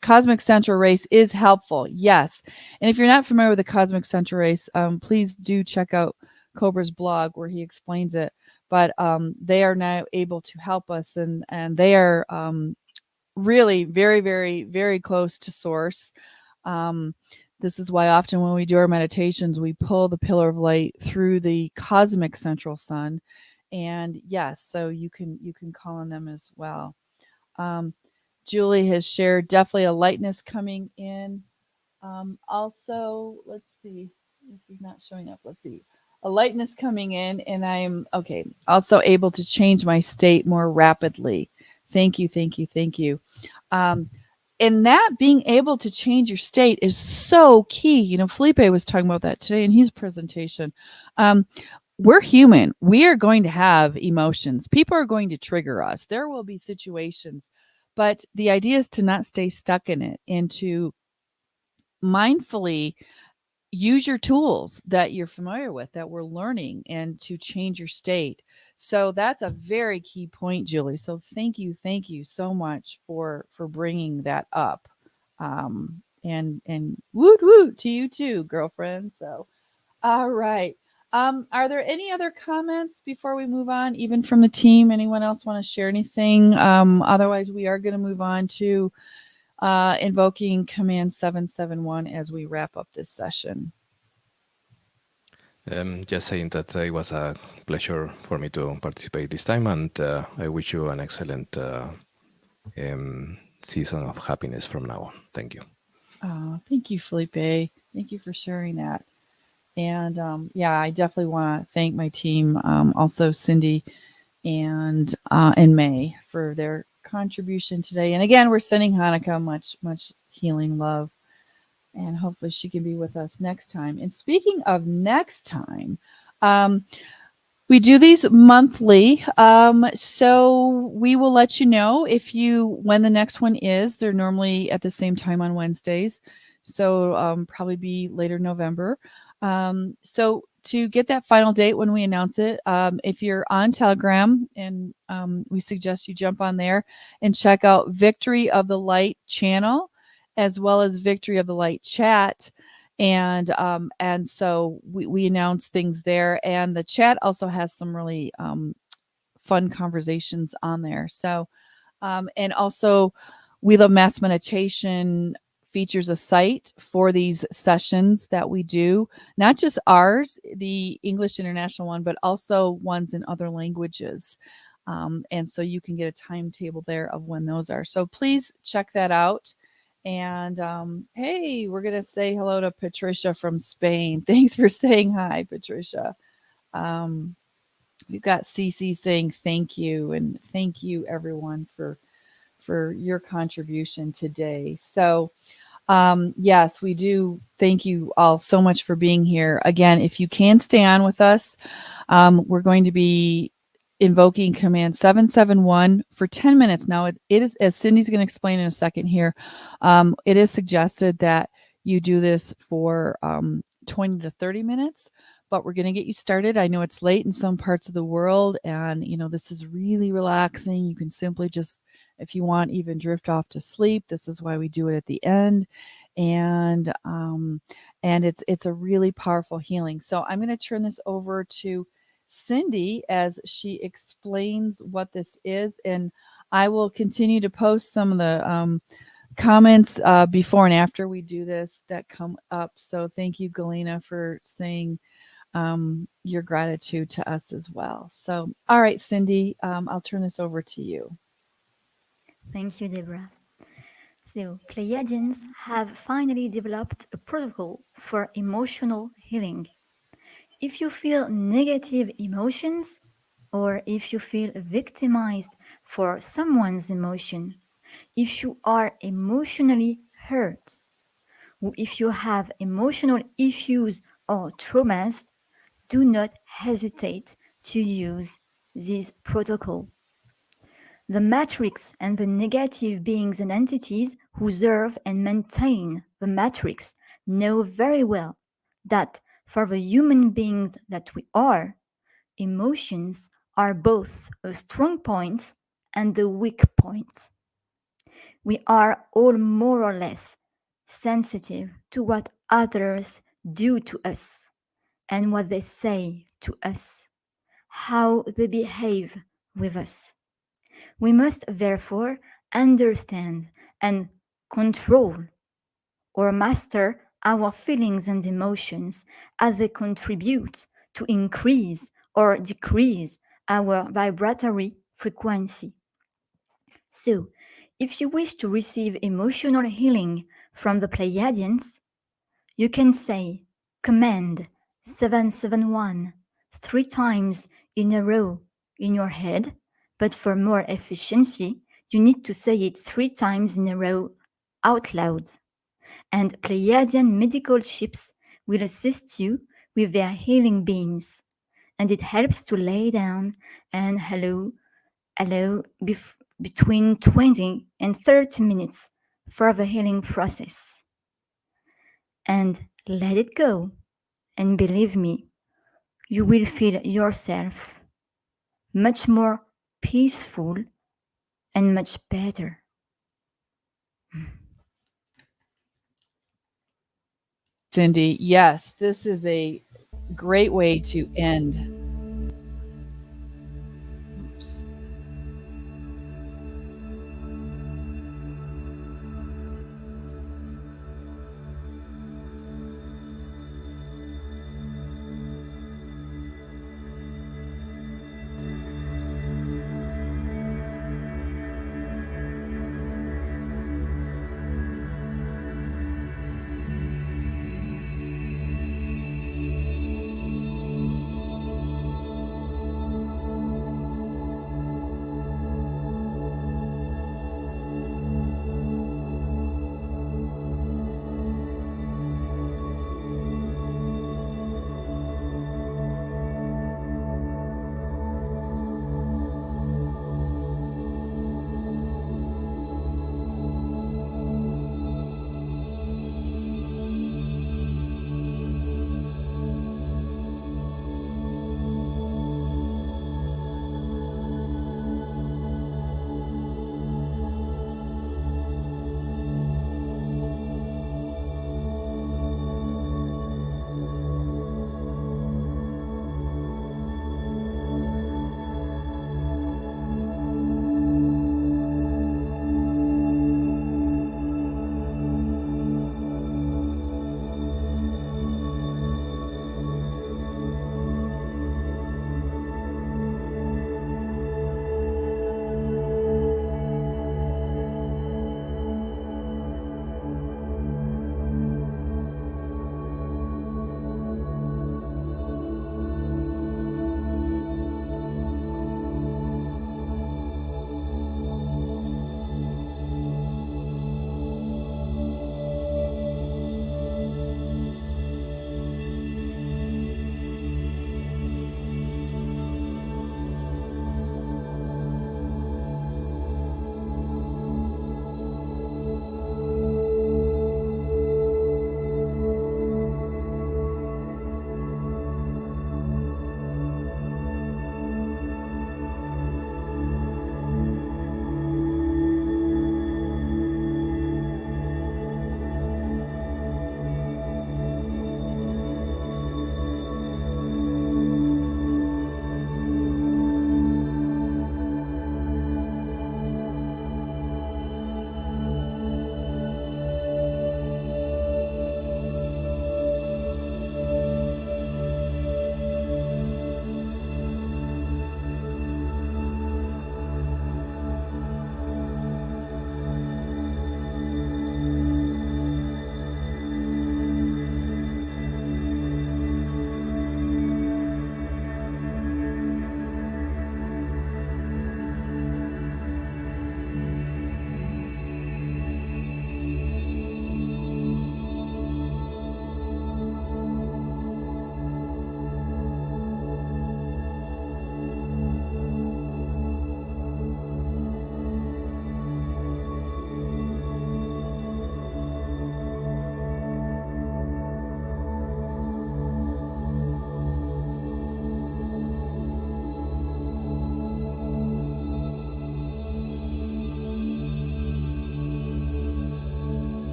Cosmic Central Race is helpful. Yes. And if you're not familiar with the Cosmic Central Race, please do check out Cobra's blog where he explains it. But they are now able to help us, and they are really very, very, very close to source. This is why often when we do our meditations, we pull the pillar of light through the cosmic central sun. And yes, so you can call on them as well. Julie has shared definitely a lightness coming in. Also, let's see. This is not showing up. Let's see. A lightness coming in, and I'm also able to change my state more rapidly. Thank you, thank you, thank you. And that being able to change your state is so key. Felipe was talking about that today in his presentation. We're human. We are going to have emotions. People are going to trigger us. There will be situations, but the idea is to not stay stuck in it, and to mindfully use your tools that you're familiar with, that we're learning, and to change your state. So that's a very key point, Julie. So thank you so much for bringing that up. And woot to you too, girlfriend. So, all right. Are there any other comments before we move on, even from the team? Anyone else want to share anything? Otherwise, we are going to move on to invoking command 771 as we wrap up this session. Just saying that it was a pleasure for me to participate this time, and I wish you an excellent season of happiness from now on. Thank you. Thank you, Felipe. Thank you for sharing that. And yeah, I definitely want to thank my team, also Cindy and May for their contribution today. And again, we're sending Hanukkah much healing love, and hopefully she can be with us next time. And speaking of next time, um, we do these monthly, so we will let you know when the next one is. They're normally at the same time on Wednesdays, so probably be later November. So to get that final date when we announce it, if you're on Telegram, and we suggest you jump on there and check out Victory of the Light channel, as well as Victory of the Light chat. And so we announce things there, and the chat also has some really fun conversations on there. So and also We Love Mass Meditation features a site for these sessions that we do, not just ours, the English International one, but also ones in other languages. And so you can get a timetable there of when those are. So please check that out. And hey, we're going to say hello to Patricia from Spain. Thanks for saying hi, Patricia. We've got Cece saying thank you, and thank you everyone for your contribution today. So yes, we do thank you all so much for being here. Again, if you can stay on with us, we're going to be invoking command 771 for 10 minutes. Now, it is, as Cindy's going to explain in a second here, it is suggested that you do this for 20 to 30 minutes, but we're going to get you started. I know it's late in some parts of the world, and this is really relaxing. You can simply just, if you want, even drift off to sleep. This is why we do it at the end. And it's a really powerful healing. So I'm going to turn this over to Cindy as she explains what this is, and I will continue to post some of the comments before and after we do this that come up. So thank you, Galena, for saying your gratitude to us as well. So, all right, Cindy, I'll turn this over to you. Thank you, Deborah. So, Pleiadians have finally developed a protocol for emotional healing. If you feel negative emotions, or if you feel victimized for someone's emotion, if you are emotionally hurt, if you have emotional issues or traumas, do not hesitate to use this protocol. The matrix and the negative beings and entities who serve and maintain the matrix know very well that for the human beings that we are, emotions are both a strong point and the weak point. We are all more or less sensitive to what others do to us and what they say to us, how they behave with us. We must therefore understand and control or master our feelings and emotions as they contribute to increase or decrease our vibratory frequency. So, if you wish to receive emotional healing from the Pleiadians, you can say command 771 3 times in a row in your head, but for more efficiency, you need to say it 3 times in a row out loud. And Pleiadian medical ships will assist you with their healing beams, and it helps to lay down and allow between 20 and 30 minutes for the healing process. And let it go. And believe me, you will feel yourself much more peaceful and much better. Cindy, yes, this is a great way to end. Oops.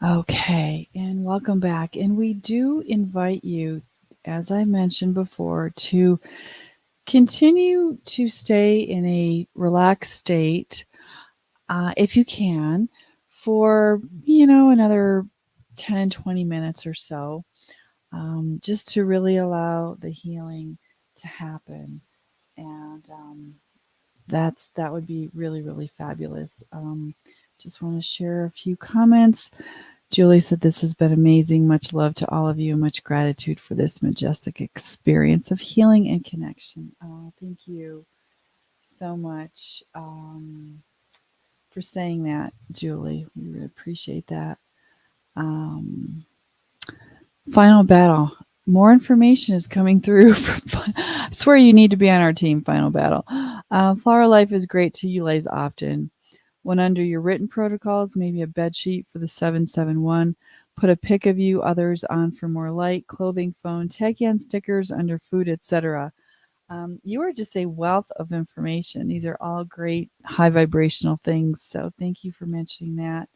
Okay, and welcome back. And we do invite you, as I mentioned before, to continue to stay in a relaxed state, if you can, for, another 10, 20 minutes or so, just to really allow the healing to happen. And that would be really, really fabulous. Just want to share a few comments. Julie said, "This has been amazing. Much love to all of you. Much gratitude for this majestic experience of healing and connection." Oh, thank you so much for saying that, Julie. We really appreciate that. Um, Final battle. More information is coming through. I swear you need to be on our team, Final Battle. Flower Life is great to utilize often. When under your written protocols, maybe a bed sheet for the 771. Put a pic of you, others on for more light, clothing, phone, tag on stickers under food, etc. You are just a wealth of information. These are all great high vibrational things. So thank you for mentioning that.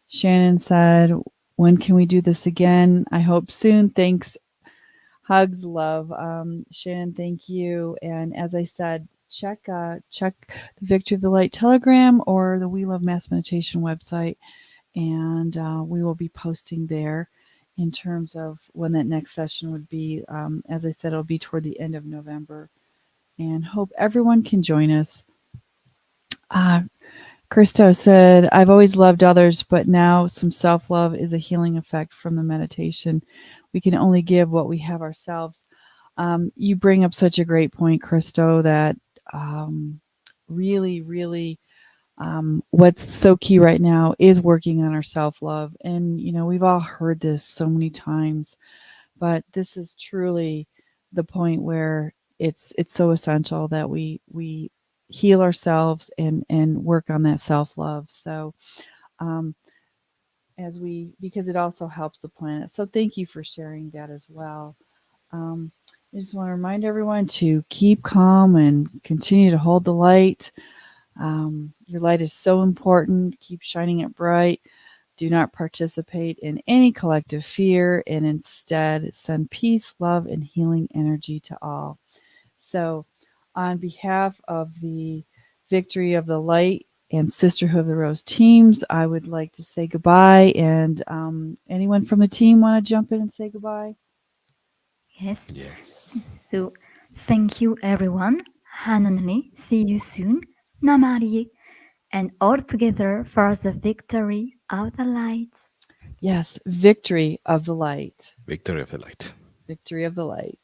Shannon said, "When can we do this again? I hope soon. Thanks. Hugs, love." Shannon, thank you. And as I said, check the Victory of the Light Telegram or the We Love Mass Meditation website, and we will be posting there in terms of when that next session would be. As I said, it'll be toward the end of November, and hope everyone can join us. Christo said, "I've always loved others, but now some self-love is a healing effect from the meditation. We can only give what we have ourselves." You bring up such a great point, Christo, that really, really what's so key right now is working on our self-love. And, we've all heard this so many times, but this is truly the point where it's so essential that we heal ourselves and work on that self-love. So because it also helps the planet. So thank you for sharing that as well. I just want to remind everyone to keep calm and continue to hold the light. Your light is so important. Keep shining it bright. Do not participate in any collective fear, and instead send peace, love, and healing energy to all. So, on behalf of the Victory of the Light and Sisterhood of the Rose teams, I would like to say goodbye. And anyone from the team want to jump in and say goodbye? Yes. Yes. So thank you, everyone. Hanonli, see you soon. Namarie. And all together for the victory of the light. Yes, Victory of the Light. Victory of the Light. Victory of the Light.